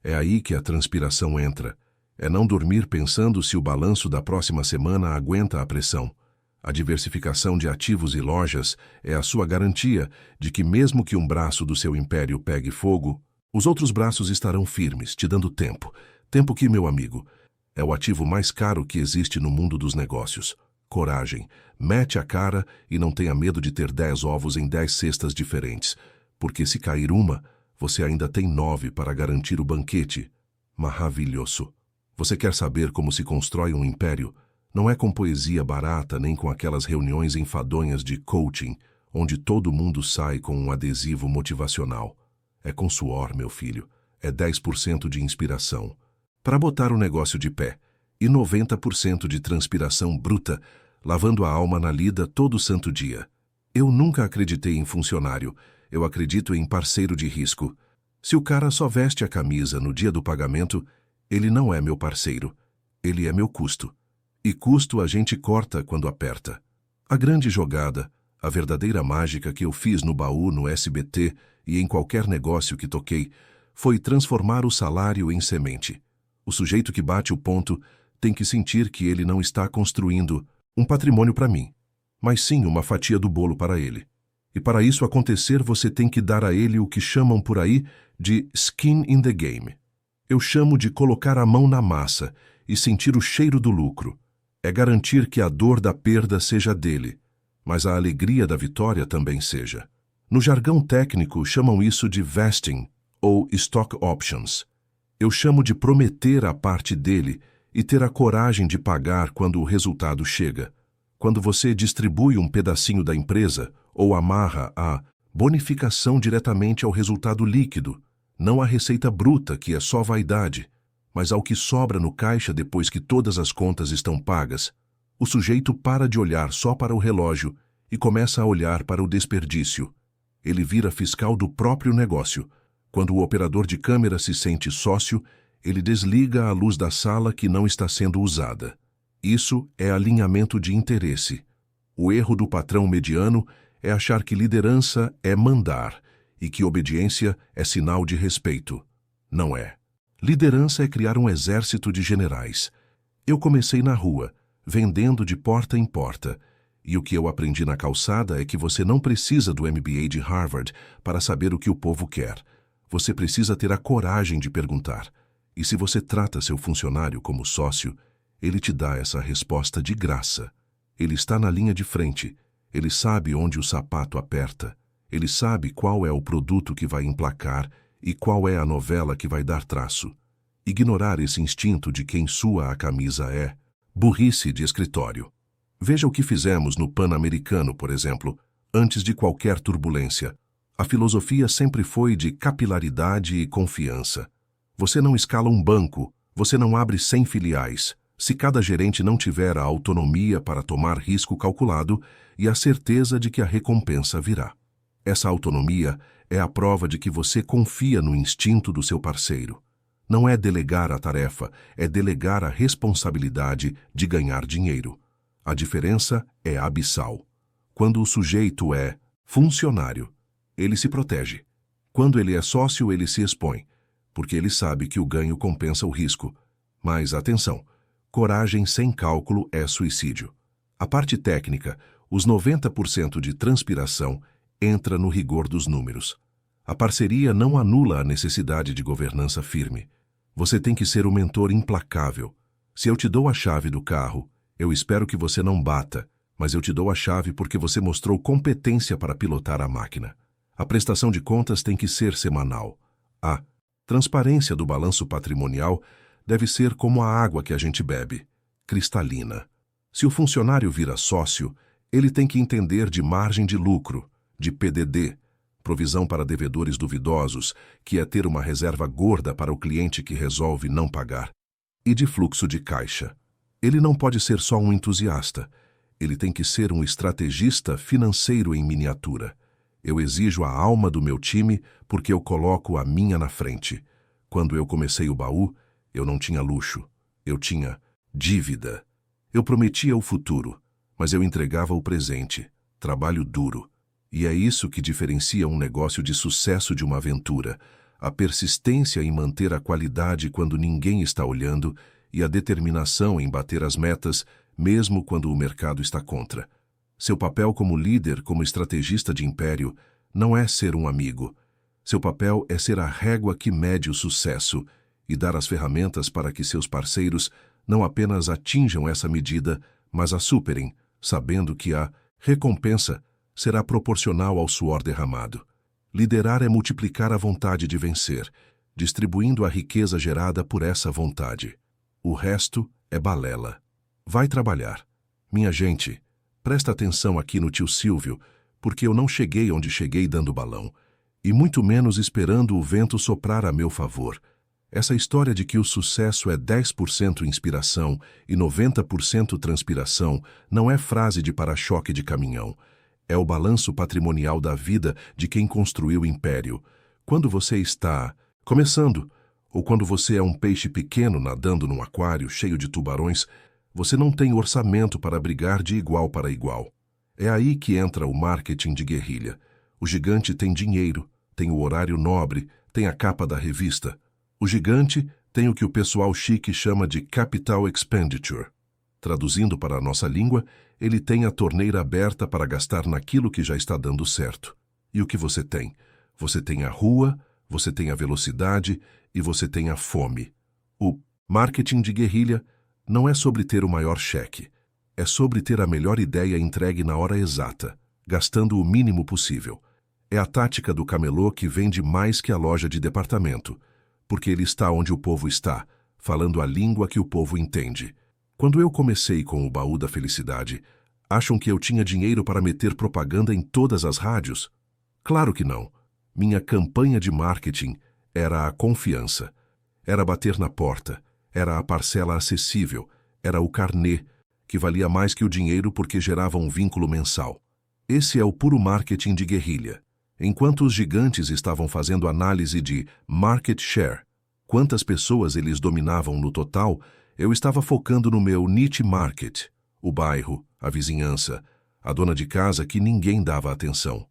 É aí que a transpiração entra. É não dormir pensando se o balanço da próxima semana aguenta a pressão. A diversificação de ativos e lojas é a sua garantia de que mesmo que um braço do seu império pegue fogo, os outros braços estarão firmes, te dando tempo. Tempo que, meu amigo, é o ativo mais caro que existe no mundo dos negócios. Coragem. Mete a cara e não tenha medo de ter 10 ovos em 10 cestas diferentes, porque se cair uma, você ainda tem 9 para garantir o banquete. Maravilhoso. Você quer saber como se constrói um império? Não é com poesia barata nem com aquelas reuniões enfadonhas de coaching, onde todo mundo sai com um adesivo motivacional. É com suor, meu filho. É 10% de inspiração para botar o negócio de pé e 90% de transpiração bruta, lavando a alma na lida todo santo dia. Eu nunca acreditei em funcionário, eu acredito em parceiro de risco. Se o cara só veste a camisa no dia do pagamento, ele não é meu parceiro, ele é meu custo. E custo a gente corta quando aperta. A grande jogada, a verdadeira mágica que eu fiz no baú, no SBT e em qualquer negócio que toquei, foi transformar o salário em semente. O sujeito que bate o ponto tem que sentir que ele não está construindo um patrimônio para mim, mas sim uma fatia do bolo para ele. E para isso acontecer, você tem que dar a ele o que chamam por aí de skin in the game. Eu chamo de colocar a mão na massa e sentir o cheiro do lucro. É garantir que a dor da perda seja dele, mas a alegria da vitória também seja. No jargão técnico, chamam isso de vesting ou stock options. Eu chamo de prometer a parte dele e ter a coragem de pagar quando o resultado chega. Quando você distribui um pedacinho da empresa ou amarra a bonificação diretamente ao resultado líquido, não à receita bruta, que é só vaidade, mas ao que sobra no caixa depois que todas as contas estão pagas, o sujeito para de olhar só para o relógio e começa a olhar para o desperdício. Ele vira fiscal do próprio negócio. Quando o operador de câmera se sente sócio, ele desliga a luz da sala que não está sendo usada. Isso é alinhamento de interesse. O erro do patrão mediano é achar que liderança é mandar e que obediência é sinal de respeito. Não é. Liderança é criar um exército de generais. Eu comecei na rua, vendendo de porta em porta, e o que eu aprendi na calçada é que você não precisa do MBA de Harvard para saber o que o povo quer. Você precisa ter a coragem de perguntar. E se você trata seu funcionário como sócio, ele te dá essa resposta de graça. Ele está na linha de frente. Ele sabe onde o sapato aperta. Ele sabe qual é o produto que vai emplacar e qual é a novela que vai dar traço. Ignorar esse instinto de quem sua a camisa é burrice de escritório. Veja o que fizemos no Pan-Americano, por exemplo, antes de qualquer turbulência. A filosofia sempre foi de capilaridade e confiança. Você não escala um banco, você não abre 100 filiais, se cada gerente não tiver a autonomia para tomar risco calculado e a certeza de que a recompensa virá. Essa autonomia é a prova de que você confia no instinto do seu parceiro. Não é delegar a tarefa, é delegar a responsabilidade de ganhar dinheiro. A diferença é abissal. Quando o sujeito é funcionário, ele se protege. Quando ele é sócio, ele se expõe, porque ele sabe que o ganho compensa o risco. Mas atenção, coragem sem cálculo é suicídio. A parte técnica, os 90% de transpiração, entra no rigor dos números. A parceria não anula a necessidade de governança firme. Você tem que ser o mentor implacável. Se eu te dou a chave do carro, eu espero que você não bata, mas eu te dou a chave porque você mostrou competência para pilotar a máquina. A prestação de contas tem que ser semanal. A transparência do balanço patrimonial deve ser como a água que a gente bebe, cristalina. Se o funcionário vira sócio, ele tem que entender de margem de lucro, de PDD, provisão para devedores duvidosos, que é ter uma reserva gorda para o cliente que resolve não pagar, e de fluxo de caixa. Ele não pode ser só um entusiasta, ele tem que ser um estrategista financeiro em miniatura. Eu exijo a alma do meu time porque eu coloco a minha na frente. Quando eu comecei o baú, eu não tinha luxo, eu tinha dívida. Eu prometia o futuro, mas eu entregava o presente, trabalho duro. E é isso que diferencia um negócio de sucesso de uma aventura, a persistência em manter a qualidade quando ninguém está olhando e a determinação em bater as metas, mesmo quando o mercado está contra. Seu papel como líder, como estrategista de império, não é ser um amigo. Seu papel é ser a régua que mede o sucesso e dar as ferramentas para que seus parceiros não apenas atinjam essa medida, mas a superem, sabendo que a recompensa será proporcional ao suor derramado. Liderar é multiplicar a vontade de vencer, distribuindo a riqueza gerada por essa vontade. O resto é balela. Vai trabalhar. Minha gente, presta atenção aqui no tio Silvio, porque eu não cheguei onde cheguei dando balão, e muito menos esperando o vento soprar a meu favor. Essa história de que o sucesso é 10% inspiração e 90% transpiração não é frase de para-choque de caminhão. É o balanço patrimonial da vida de quem construiu o império. Quando você está começando, ou quando você é um peixe pequeno nadando num aquário cheio de tubarões, você não tem orçamento para brigar de igual para igual. É aí que entra o marketing de guerrilha. O gigante tem dinheiro, tem o horário nobre, tem a capa da revista. O gigante tem o que o pessoal chique chama de capital expenditure. Traduzindo para a nossa língua, ele tem a torneira aberta para gastar naquilo que já está dando certo. E o que você tem? Você tem a rua, você tem a velocidade e você tem a fome. O marketing de guerrilha não é sobre ter o maior cheque. É sobre ter a melhor ideia entregue na hora exata, gastando o mínimo possível. É a tática do camelô que vende mais que a loja de departamento, porque ele está onde o povo está, falando a língua que o povo entende. Quando eu comecei com o baú da felicidade, acham que eu tinha dinheiro para meter propaganda em todas as rádios? Claro que não. Minha campanha de marketing era a confiança. Era bater na porta, era a parcela acessível, era o carnê, que valia mais que o dinheiro porque gerava um vínculo mensal. Esse é o puro marketing de guerrilha. Enquanto os gigantes estavam fazendo análise de market share, quantas pessoas eles dominavam no total, eu estava focando no meu niche market, o bairro, a vizinhança, a dona de casa que ninguém dava atenção.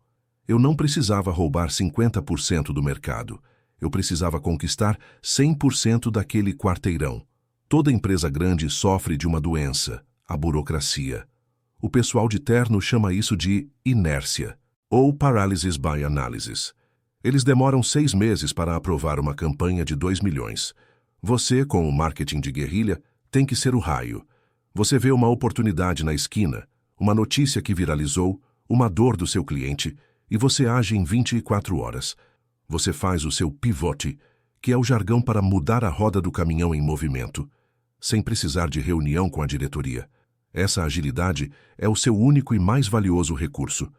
Eu não precisava roubar 50% do mercado. Eu precisava conquistar 100% daquele quarteirão. Toda empresa grande sofre de uma doença, a burocracia. O pessoal de terno chama isso de inércia, ou paralysis by analysis. Eles demoram 6 meses para aprovar uma campanha de 2 milhões. Você, com o marketing de guerrilha, tem que ser o raio. Você vê uma oportunidade na esquina, uma notícia que viralizou, uma dor do seu cliente, e você age em 24 horas. Você faz o seu pivote, que é o jargão para mudar a roda do caminhão em movimento, sem precisar de reunião com a diretoria. Essa agilidade é o seu único e mais valioso recurso.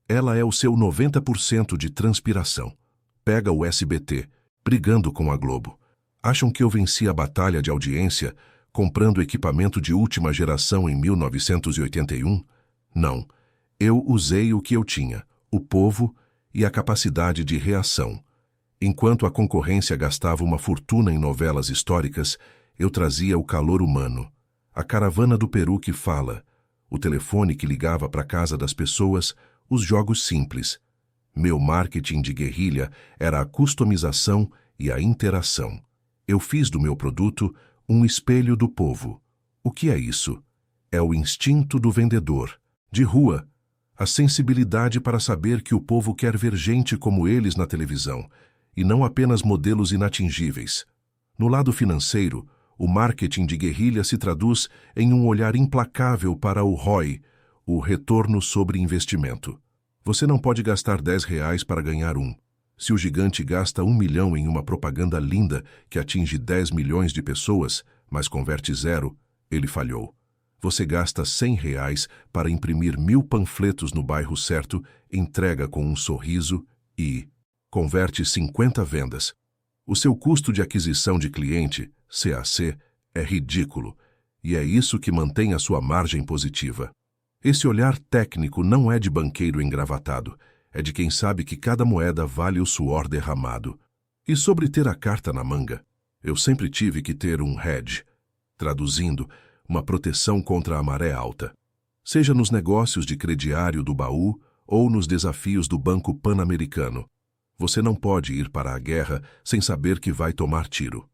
Ela é o seu 90% de transpiração. Pega o SBT, brigando com a Globo. Acham que eu venci a batalha de audiência comprando equipamento de última geração em 1981? Não. Eu usei o que eu tinha, o povo e a capacidade de reação. Enquanto a concorrência gastava uma fortuna em novelas históricas, eu trazia o calor humano. A caravana do Peru que fala, o telefone que ligava para a casa das pessoas, os jogos simples. Meu marketing de guerrilha era a customização e a interação. Eu fiz do meu produto um espelho do povo. O que é isso? É o instinto do vendedor, de rua, a sensibilidade para saber que o povo quer ver gente como eles na televisão, e não apenas modelos inatingíveis. No lado financeiro, o marketing de guerrilha se traduz em um olhar implacável para o ROI, o retorno sobre investimento. Você não pode gastar R$ 10 para ganhar um. Se o gigante gasta 1 milhão em uma propaganda linda que atinge 10 milhões de pessoas, mas converte 0, ele falhou. Você gasta R$ 100 para imprimir 1000 panfletos no bairro certo, entrega com um sorriso e converte 50 vendas. O seu custo de aquisição de cliente, CAC, é ridículo, e é isso que mantém a sua margem positiva. Esse olhar técnico não é de banqueiro engravatado, é de quem sabe que cada moeda vale o suor derramado. E sobre ter a carta na manga, eu sempre tive que ter um hedge, traduzindo, uma proteção contra a maré alta. Seja nos negócios de crediário do baú ou nos desafios do Banco Pan-Americano. Você não pode ir para a guerra sem saber que vai tomar tiro.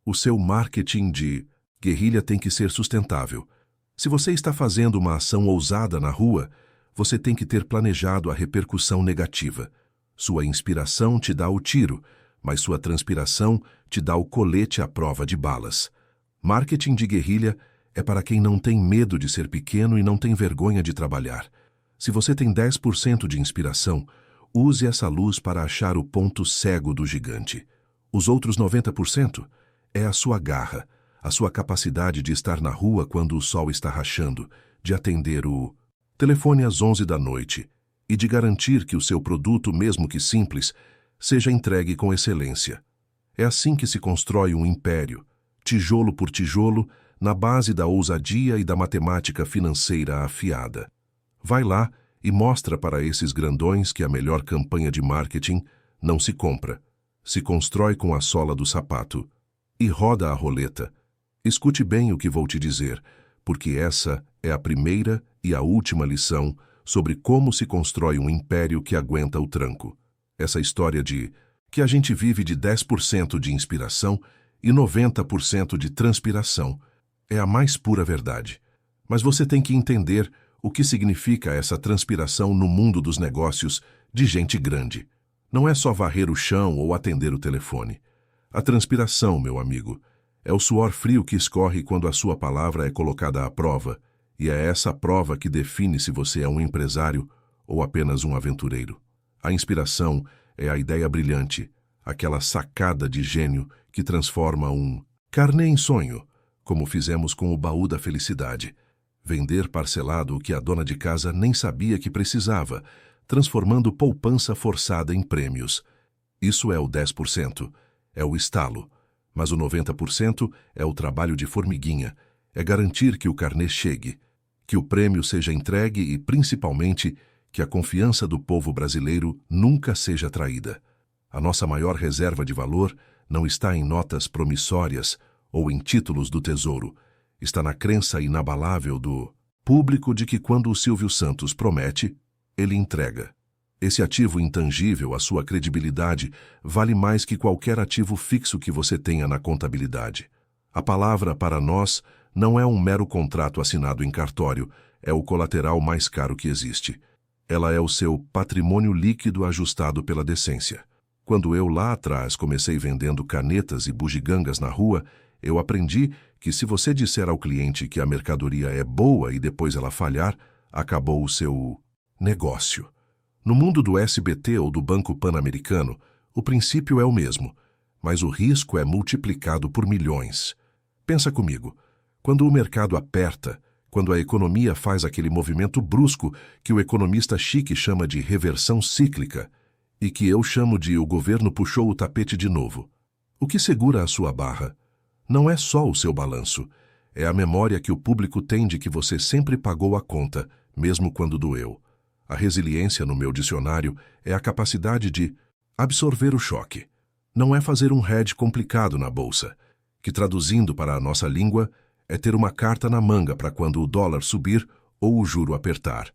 O seu marketing de guerrilha tem que ser sustentável. Se você está fazendo uma ação ousada na rua, você tem que ter planejado a repercussão negativa. Sua inspiração te dá o tiro, mas sua transpiração te dá o colete à prova de balas. Marketing de guerrilha é para quem não tem medo de ser pequeno e não tem vergonha de trabalhar. Se você tem 10% de inspiração, use essa luz para achar o ponto cego do gigante. Os outros 90% é a sua garra, a sua capacidade de estar na rua quando o sol está rachando, de atender o telefone às 11 da noite e de garantir que o seu produto, mesmo que simples, seja entregue com excelência. É assim que se constrói um império, tijolo por tijolo, na base da ousadia e da matemática financeira afiada. Vai lá e mostra para esses grandões que a melhor campanha de marketing não se compra, se constrói com a sola do sapato. E roda a roleta. Escute bem o que vou te dizer, porque essa é a primeira e a última lição sobre como se constrói um império que aguenta o tranco. Essa história de que a gente vive de 10% de inspiração e 90% de transpiração é a mais pura verdade. Mas você tem que entender o que significa essa transpiração no mundo dos negócios de gente grande. Não é só varrer o chão ou atender o telefone. A transpiração, meu amigo, é o suor frio que escorre quando a sua palavra é colocada à prova, e é essa prova que define se você é um empresário ou apenas um aventureiro. A inspiração é a ideia brilhante, aquela sacada de gênio que transforma um carnê em sonho, como fizemos com o baú da felicidade. Vender parcelado o que a dona de casa nem sabia que precisava, transformando poupança forçada em prêmios. Isso é o 10%. É o estalo, mas o 90% é o trabalho de formiguinha, é garantir que o carnê chegue, que o prêmio seja entregue e, principalmente, que a confiança do povo brasileiro nunca seja traída. A nossa maior reserva de valor não está em notas promissórias ou em títulos do tesouro, está na crença inabalável do público de que quando o Silvio Santos promete, ele entrega. Esse ativo intangível, a sua credibilidade, vale mais que qualquer ativo fixo que você tenha na contabilidade. A palavra, para nós, não é um mero contrato assinado em cartório, é o colateral mais caro que existe. Ela é o seu patrimônio líquido ajustado pela decência. Quando eu, lá atrás, comecei vendendo canetas e bugigangas na rua, eu aprendi que se você disser ao cliente que a mercadoria é boa e depois ela falhar, acabou o seu negócio. No mundo do SBT ou do Banco Pan-Americano, o princípio é o mesmo, mas o risco é multiplicado por milhões. Pensa comigo, quando o mercado aperta, quando a economia faz aquele movimento brusco que o economista chique chama de reversão cíclica e que eu chamo de o governo puxou o tapete de novo. O que segura a sua barra não é só o seu balanço, é a memória que o público tem de que você sempre pagou a conta, mesmo quando doeu. A resiliência, no meu dicionário, é a capacidade de absorver o choque. Não é fazer um hedge complicado na bolsa, que traduzindo para a nossa língua, é ter uma carta na manga para quando o dólar subir ou o juro apertar.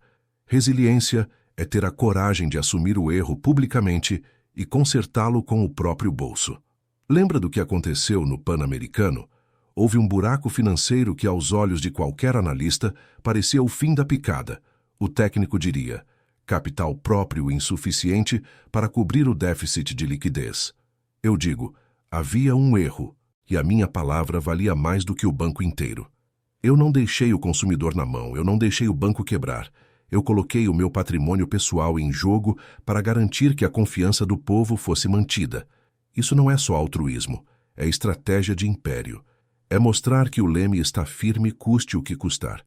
Resiliência é ter a coragem de assumir o erro publicamente e consertá-lo com o próprio bolso. Lembra do que aconteceu no Pan-Americano? Houve um buraco financeiro que, aos olhos de qualquer analista, parecia o fim da picada. O técnico diria, capital próprio insuficiente para cobrir o déficit de liquidez. Eu digo, havia um erro, e a minha palavra valia mais do que o banco inteiro. Eu não deixei o consumidor na mão, eu não deixei o banco quebrar. Eu coloquei o meu patrimônio pessoal em jogo para garantir que a confiança do povo fosse mantida. Isso não é só altruísmo, é estratégia de império. É mostrar que o leme está firme custe o que custar.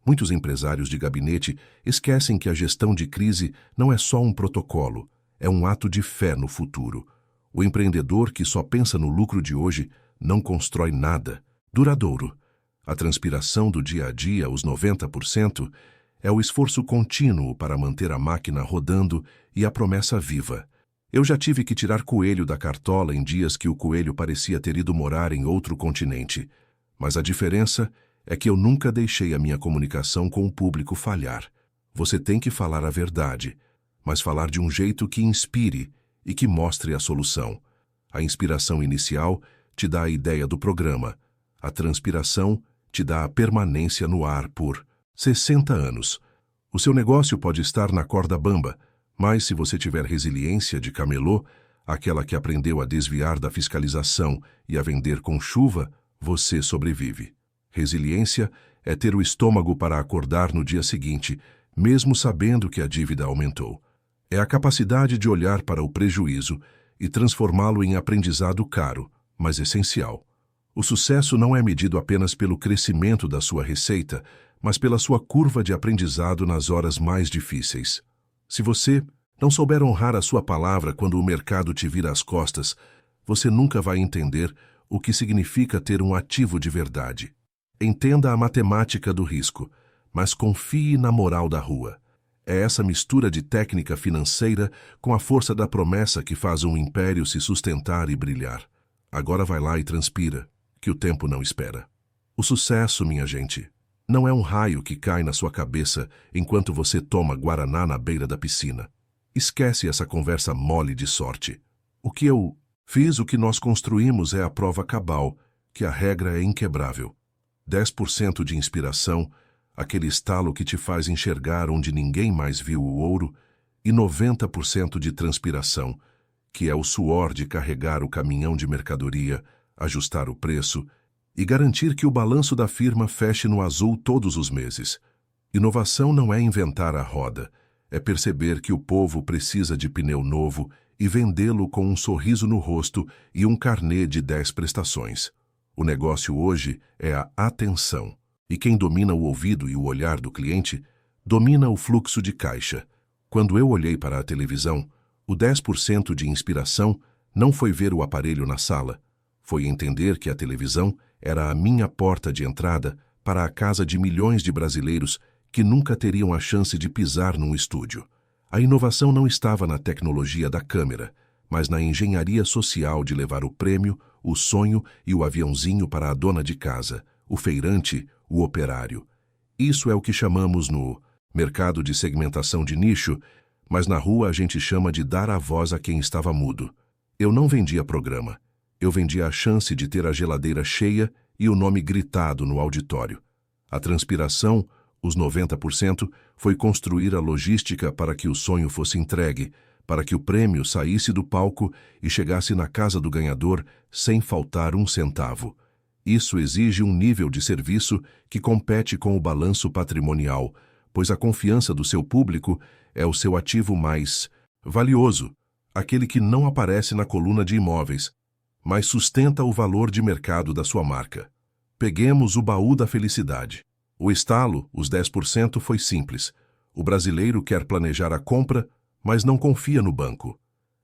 Muitos empresários de gabinete esquecem que a gestão de crise não é só um protocolo, é um ato de fé no futuro. O empreendedor que só pensa no lucro de hoje não constrói nada duradouro. A transpiração do dia a dia, os 90%, é o esforço contínuo para manter a máquina rodando e a promessa viva. Eu já tive que tirar coelho da cartola em dias que o coelho parecia ter ido morar em outro continente, mas a diferença é que eu nunca deixei a minha comunicação com o público falhar. Você tem que falar a verdade, mas falar de um jeito que inspire e que mostre a solução. A inspiração inicial te dá a ideia do programa. A transpiração te dá a permanência no ar por 60 anos. O seu negócio pode estar na corda bamba, mas se você tiver resiliência de camelô, aquela que aprendeu a desviar da fiscalização e a vender com chuva, você sobrevive. Resiliência é ter o estômago para acordar no dia seguinte, mesmo sabendo que a dívida aumentou. É a capacidade de olhar para o prejuízo e transformá-lo em aprendizado caro, mas essencial. O sucesso não é medido apenas pelo crescimento da sua receita, mas pela sua curva de aprendizado nas horas mais difíceis. Se você não souber honrar a sua palavra quando o mercado te vira as costas, você nunca vai entender o que significa ter um ativo de verdade. Entenda a matemática do risco, mas confie na moral da rua. É essa mistura de técnica financeira com a força da promessa que faz um império se sustentar e brilhar. Agora vai lá e transpira, que o tempo não espera. O sucesso, minha gente, não é um raio que cai na sua cabeça enquanto você toma guaraná na beira da piscina. Esquece essa conversa mole de sorte. O que eu fiz, o que nós construímos é a prova cabal, que a regra é inquebrável. 10% de inspiração, aquele estalo que te faz enxergar onde ninguém mais viu o ouro, e 90% de transpiração, que é o suor de carregar o caminhão de mercadoria, ajustar o preço e garantir que o balanço da firma feche no azul todos os meses. Inovação não é inventar a roda, é perceber que o povo precisa de pneu novo e vendê-lo com um sorriso no rosto e um carnê de 10 prestações. O negócio hoje é a atenção, e quem domina o ouvido e o olhar do cliente, domina o fluxo de caixa. Quando eu olhei para a televisão, o 10% de inspiração não foi ver o aparelho na sala, foi entender que a televisão era a minha porta de entrada para a casa de milhões de brasileiros que nunca teriam a chance de pisar num estúdio. A inovação não estava na tecnologia da câmera, mas na engenharia social de levar o prêmio, o sonho e o aviãozinho para a dona de casa, o feirante, o operário. Isso é o que chamamos no mercado de segmentação de nicho, mas na rua a gente chama de dar a voz a quem estava mudo. Eu não vendia programa. Eu vendia a chance de ter a geladeira cheia e o nome gritado no auditório. A transpiração, os 90%, foi construir a logística para que o sonho fosse entregue, para que o prêmio saísse do palco e chegasse na casa do ganhador sem faltar um centavo. Isso exige um nível de serviço que compete com o balanço patrimonial, pois a confiança do seu público é o seu ativo mais valioso, aquele que não aparece na coluna de imóveis, mas sustenta o valor de mercado da sua marca. Peguemos o baú da felicidade. O estalo, os 10%, foi simples. O brasileiro quer planejar a compra, mas não confia no banco.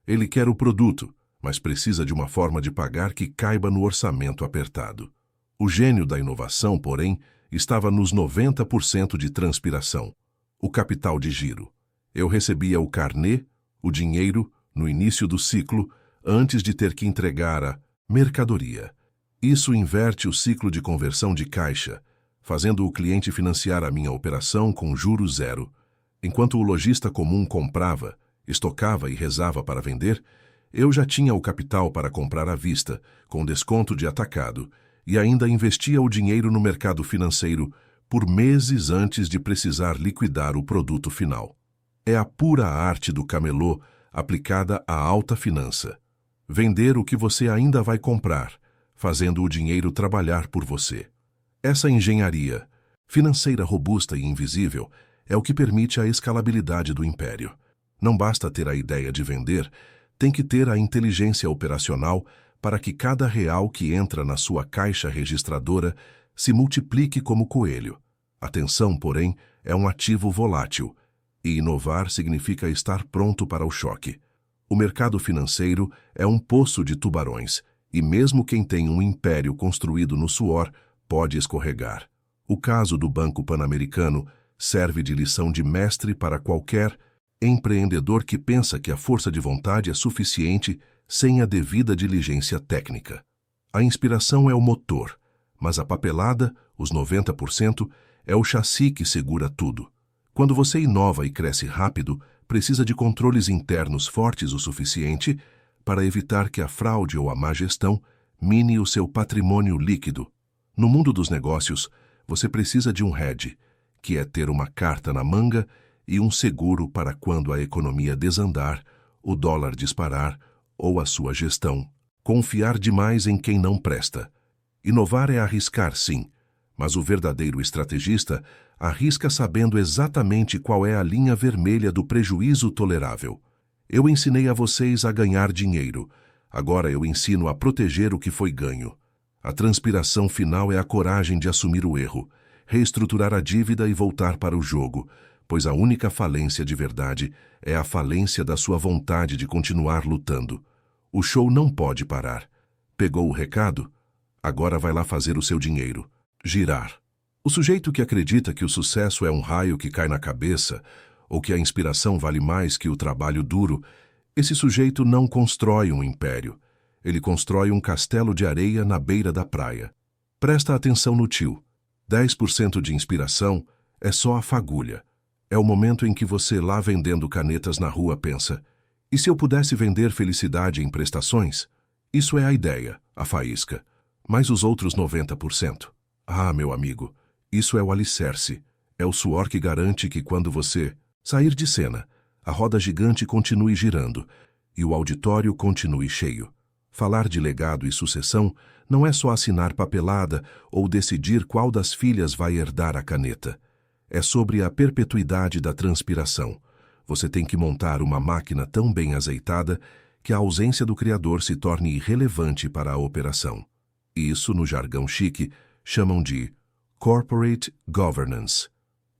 Ele quer o produto, mas precisa de uma forma de pagar que caiba no orçamento apertado. O gênio da inovação, porém, estava nos 90% de transpiração, o capital de giro. Eu recebia o carnê, o dinheiro, no início do ciclo, antes de ter que entregar a mercadoria. Isso inverte o ciclo de conversão de caixa, fazendo o cliente financiar a minha operação com juros zero. Enquanto o lojista comum comprava, estocava e rezava para vender, eu já tinha o capital para comprar à vista, com desconto de atacado, e ainda investia o dinheiro no mercado financeiro por meses antes de precisar liquidar o produto final. É a pura arte do camelô aplicada à alta finança. Vender o que você ainda vai comprar, fazendo o dinheiro trabalhar por você. Essa engenharia financeira robusta e invisível é o que permite a escalabilidade do império. Não basta ter a ideia de vender, tem que ter a inteligência operacional para que cada real que entra na sua caixa registradora se multiplique como coelho. Atenção, porém, é um ativo volátil, e inovar significa estar pronto para o choque. O mercado financeiro é um poço de tubarões, e mesmo quem tem um império construído no suor pode escorregar. O caso do Banco Pan-Americano serve de lição de mestre para qualquer empreendedor que pensa que a força de vontade é suficiente sem a devida diligência técnica. A inspiração é o motor, mas a papelada, os 90%, é o chassi que segura tudo. Quando você inova e cresce rápido, precisa de controles internos fortes o suficiente para evitar que a fraude ou a má gestão mine o seu patrimônio líquido. No mundo dos negócios, você precisa de um hedge, que é ter uma carta na manga e um seguro para quando a economia desandar, o dólar disparar ou a sua gestão. Confiar demais em quem não presta. Inovar é arriscar, sim, mas o verdadeiro estrategista arrisca sabendo exatamente qual é a linha vermelha do prejuízo tolerável. Eu ensinei a vocês a ganhar dinheiro. Agora eu ensino a proteger o que foi ganho. A transpiração final é a coragem de assumir o erro, reestruturar a dívida e voltar para o jogo, pois a única falência de verdade é a falência da sua vontade de continuar lutando. O show não pode parar. Pegou o recado? Agora vai lá fazer o seu dinheiro. Girar. O sujeito que acredita que o sucesso é um raio que cai na cabeça ou que a inspiração vale mais que o trabalho duro, esse sujeito não constrói um império. Ele constrói um castelo de areia na beira da praia. Presta atenção no tio. 10% de inspiração é só a fagulha. É o momento em que você, lá vendendo canetas na rua, pensa: e se eu pudesse vender felicidade em prestações? Isso é a ideia, a faísca. Mas os outros 90%? Ah, meu amigo, isso é o alicerce. É o suor que garante que quando você sair de cena, a roda gigante continue girando e o auditório continue cheio. Falar de legado e sucessão não é só assinar papelada ou decidir qual das filhas vai herdar a caneta. É sobre a perpetuidade da transpiração. Você tem que montar uma máquina tão bem azeitada que a ausência do criador se torne irrelevante para a operação. Isso, no jargão chique, chamam de Corporate Governance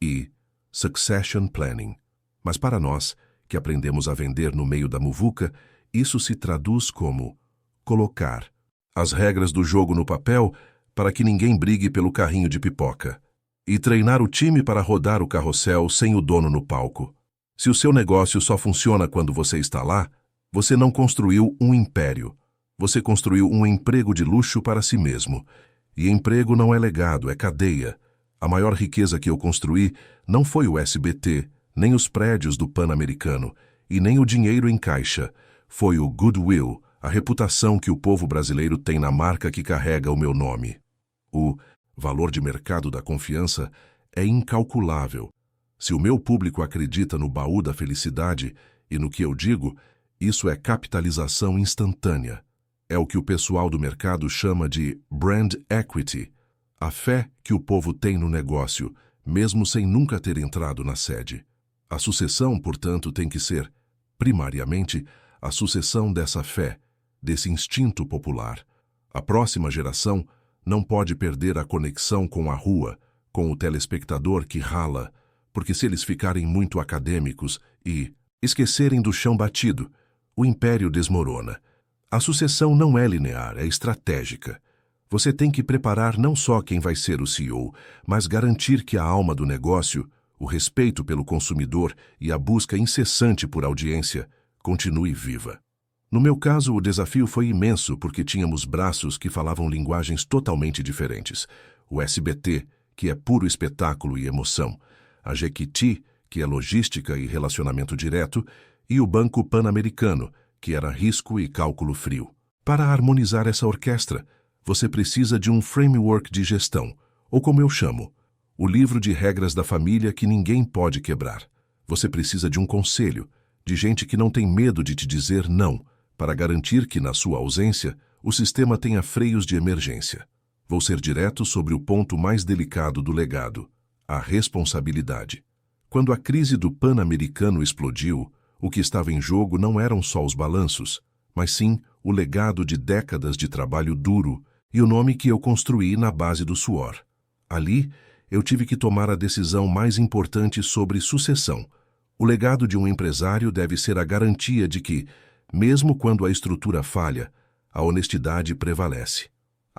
e Succession Planning. Mas para nós, que aprendemos a vender no meio da muvuca, isso se traduz como colocar as regras do jogo no papel para que ninguém brigue pelo carrinho de pipoca e treinar o time para rodar o carrossel sem o dono no palco. Se o seu negócio só funciona quando você está lá, você não construiu um império. Você construiu um emprego de luxo para si mesmo. E emprego não é legado, é cadeia. A maior riqueza que eu construí não foi o SBT, nem os prédios do Pan-Americano, e nem o dinheiro em caixa. Foi o goodwill, a reputação que o povo brasileiro tem na marca que carrega o meu nome. O valor de mercado da confiança é incalculável. Se o meu público acredita no baú da felicidade e no que eu digo, isso é capitalização instantânea. É o que o pessoal do mercado chama de brand equity, a fé que o povo tem no negócio, mesmo sem nunca ter entrado na sede. A sucessão, portanto, tem que ser, primariamente, a sucessão dessa fé, desse instinto popular. A próxima geração não pode perder a conexão com a rua, com o telespectador que rala, porque se eles ficarem muito acadêmicos e esquecerem do chão batido, o império desmorona. A sucessão não é linear, é estratégica. Você tem que preparar não só quem vai ser o CEO, mas garantir que a alma do negócio, o respeito pelo consumidor e a busca incessante por audiência, continue viva. No meu caso, o desafio foi imenso porque tínhamos braços que falavam linguagens totalmente diferentes. O SBT, que é puro espetáculo e emoção, a Jequiti, que é logística e relacionamento direto, e o Banco Pan-Americano, que era risco e cálculo frio. Para harmonizar essa orquestra, você precisa de um framework de gestão, ou como eu chamo, o livro de regras da família que ninguém pode quebrar. Você precisa de um conselho, de gente que não tem medo de te dizer não, para garantir que, na sua ausência, o sistema tenha freios de emergência. Vou ser direto sobre o ponto mais delicado do legado, a responsabilidade. Quando a crise do Pan-Americano explodiu, o que estava em jogo não eram só os balanços, mas sim o legado de décadas de trabalho duro e o nome que eu construí na base do suor. Ali, eu tive que tomar a decisão mais importante sobre sucessão. O legado de um empresário deve ser a garantia de que, mesmo quando a estrutura falha, a honestidade prevalece.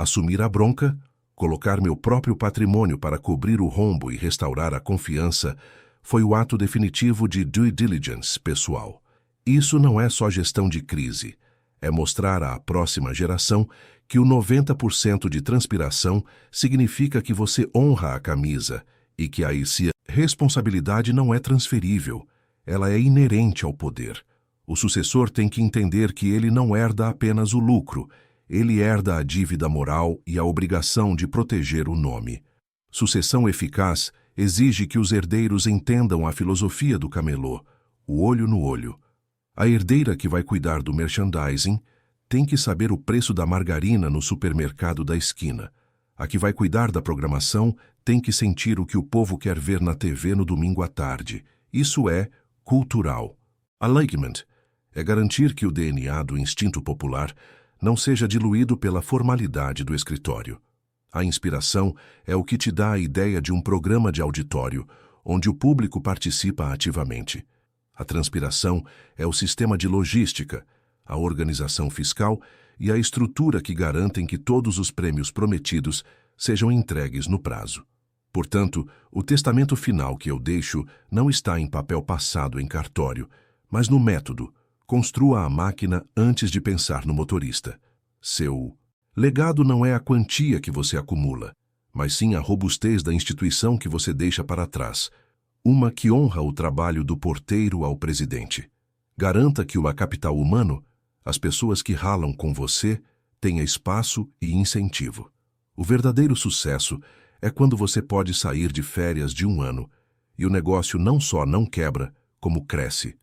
Assumir a bronca, colocar meu próprio patrimônio para cobrir o rombo e restaurar a confiança, foi o ato definitivo de due diligence pessoal. Isso não é só gestão de crise, é mostrar à próxima geração que o 90% de transpiração significa que você honra a camisa e que a responsabilidade não é transferível, ela é inerente ao poder. O sucessor tem que entender que ele não herda apenas o lucro, ele herda a dívida moral e a obrigação de proteger o nome. Sucessão eficaz exige que os herdeiros entendam a filosofia do camelô, o olho no olho. A herdeira que vai cuidar do merchandising tem que saber o preço da margarina no supermercado da esquina. A que vai cuidar da programação tem que sentir o que o povo quer ver na TV no domingo à tarde. Isso é cultural. Alignment é garantir que o DNA do instinto popular não seja diluído pela formalidade do escritório. A inspiração é o que te dá a ideia de um programa de auditório, onde o público participa ativamente. A transpiração é o sistema de logística, a organização fiscal e a estrutura que garantem que todos os prêmios prometidos sejam entregues no prazo. Portanto, o testamento final que eu deixo não está em papel passado em cartório, mas no método. Construa a máquina antes de pensar no motorista. Seu legado não é a quantia que você acumula, mas sim a robustez da instituição que você deixa para trás, uma que honra o trabalho do porteiro ao presidente. Garanta que o capital humano, as pessoas que ralam com você, tenha espaço e incentivo. O verdadeiro sucesso é quando você pode sair de férias de um ano e o negócio não só não quebra, como cresce.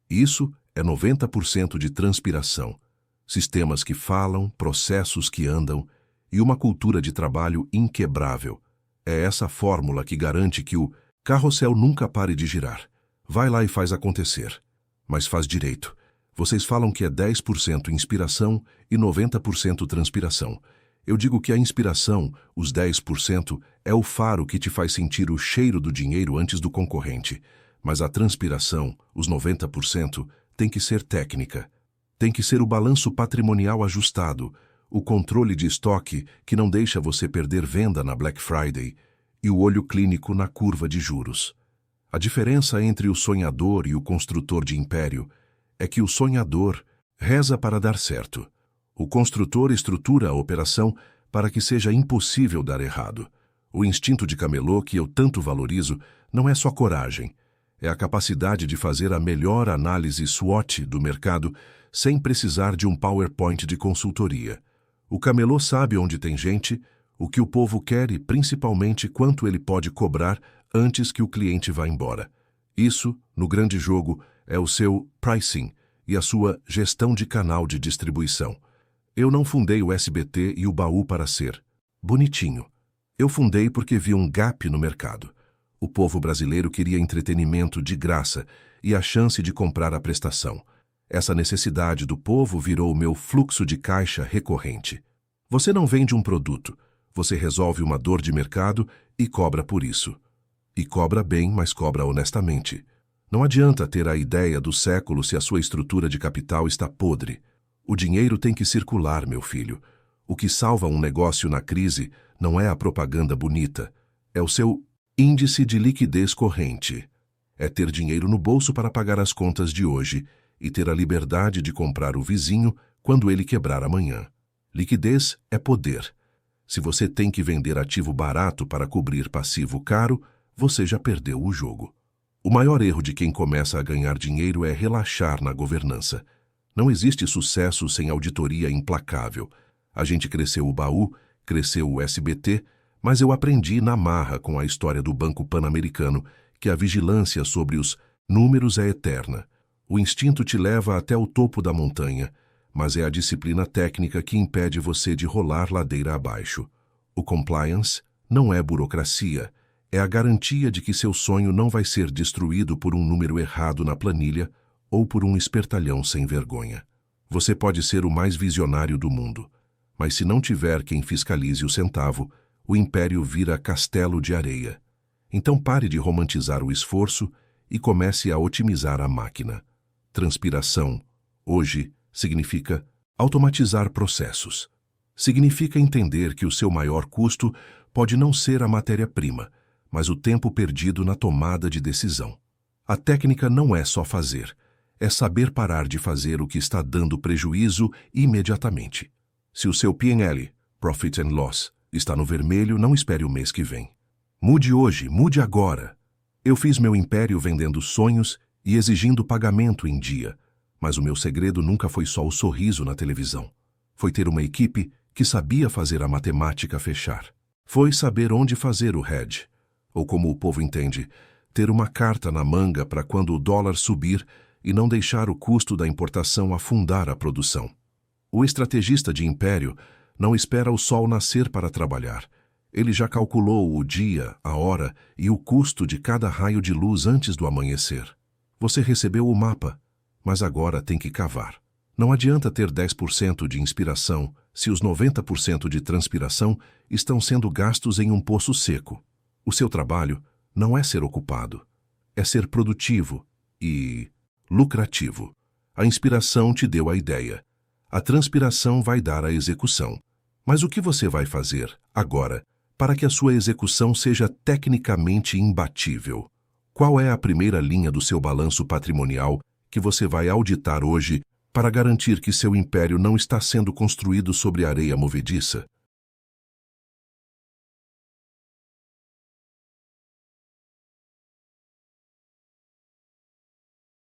Isso é 90% de transpiração, sistemas que falam, processos que andam e uma cultura de trabalho inquebrável. É essa fórmula que garante que o carrossel nunca pare de girar. Vai lá e faz acontecer. Mas faz direito. Vocês falam que é 10% inspiração e 90% transpiração. Eu digo que a inspiração, os 10%, é o faro que te faz sentir o cheiro do dinheiro antes do concorrente. Mas a transpiração, os 90%, tem que ser técnica. Tem que ser o balanço patrimonial ajustado, o controle de estoque que não deixa você perder venda na Black Friday e o olho clínico na curva de juros. A diferença entre o sonhador e o construtor de império é que o sonhador reza para dar certo. O construtor estrutura a operação para que seja impossível dar errado. O instinto de camelô que eu tanto valorizo não é só coragem, é a capacidade de fazer a melhor análise SWOT do mercado sem precisar de um PowerPoint de consultoria. O camelô sabe onde tem gente, o que o povo quer e principalmente quanto ele pode cobrar antes que o cliente vá embora. Isso, no grande jogo, é o seu pricing e a sua gestão de canal de distribuição. Eu não fundei o SBT e o Baú para ser bonitinho. Eu fundei porque vi um gap no mercado. O povo brasileiro queria entretenimento de graça e a chance de comprar a prestação. Essa necessidade do povo virou o meu fluxo de caixa recorrente. Você não vende um produto, você resolve uma dor de mercado e cobra por isso. E cobra bem, mas cobra honestamente. Não adianta ter a ideia do século se a sua estrutura de capital está podre. O dinheiro tem que circular, meu filho. O que salva um negócio na crise não é a propaganda bonita, é o seu índice de liquidez corrente. É ter dinheiro no bolso para pagar as contas de hoje e ter a liberdade de comprar o vizinho quando ele quebrar amanhã. Liquidez é poder. Se você tem que vender ativo barato para cobrir passivo caro, você já perdeu o jogo. O maior erro de quem começa a ganhar dinheiro é relaxar na governança. Não existe sucesso sem auditoria implacável. A gente cresceu o baú, cresceu o SBT, mas eu aprendi na marra com a história do Banco Pan-Americano que a vigilância sobre os números é eterna. O instinto te leva até o topo da montanha, mas é a disciplina técnica que impede você de rolar ladeira abaixo. O compliance não é burocracia, é a garantia de que seu sonho não vai ser destruído por um número errado na planilha ou por um espertalhão sem vergonha. Você pode ser o mais visionário do mundo, mas se não tiver quem fiscalize o centavo, o império vira castelo de areia. Então pare de romantizar o esforço e comece a otimizar a máquina. Transpiração, hoje, significa automatizar processos. Significa entender que o seu maior custo pode não ser a matéria-prima, mas o tempo perdido na tomada de decisão. A técnica não é só fazer, é saber parar de fazer o que está dando prejuízo imediatamente. Se o seu P&L, Profit and Loss, está no vermelho, não espere o mês que vem. Mude hoje, mude agora. Eu fiz meu império vendendo sonhos e exigindo pagamento em dia, mas o meu segredo nunca foi só o sorriso na televisão. Foi ter uma equipe que sabia fazer a matemática fechar. Foi saber onde fazer o hedge, ou como o povo entende, ter uma carta na manga para quando o dólar subir e não deixar o custo da importação afundar a produção. O estrategista de império não espera o sol nascer para trabalhar. Ele já calculou o dia, a hora e o custo de cada raio de luz antes do amanhecer. Você recebeu o mapa, mas agora tem que cavar. Não adianta ter 10% de inspiração se os 90% de transpiração estão sendo gastos em um poço seco. O seu trabalho não é ser ocupado, é ser produtivo e lucrativo. A inspiração te deu a ideia. A transpiração vai dar a execução. Mas o que você vai fazer agora para que a sua execução seja tecnicamente imbatível? Qual é a primeira linha do seu balanço patrimonial que você vai auditar hoje para garantir que seu império não está sendo construído sobre areia movediça?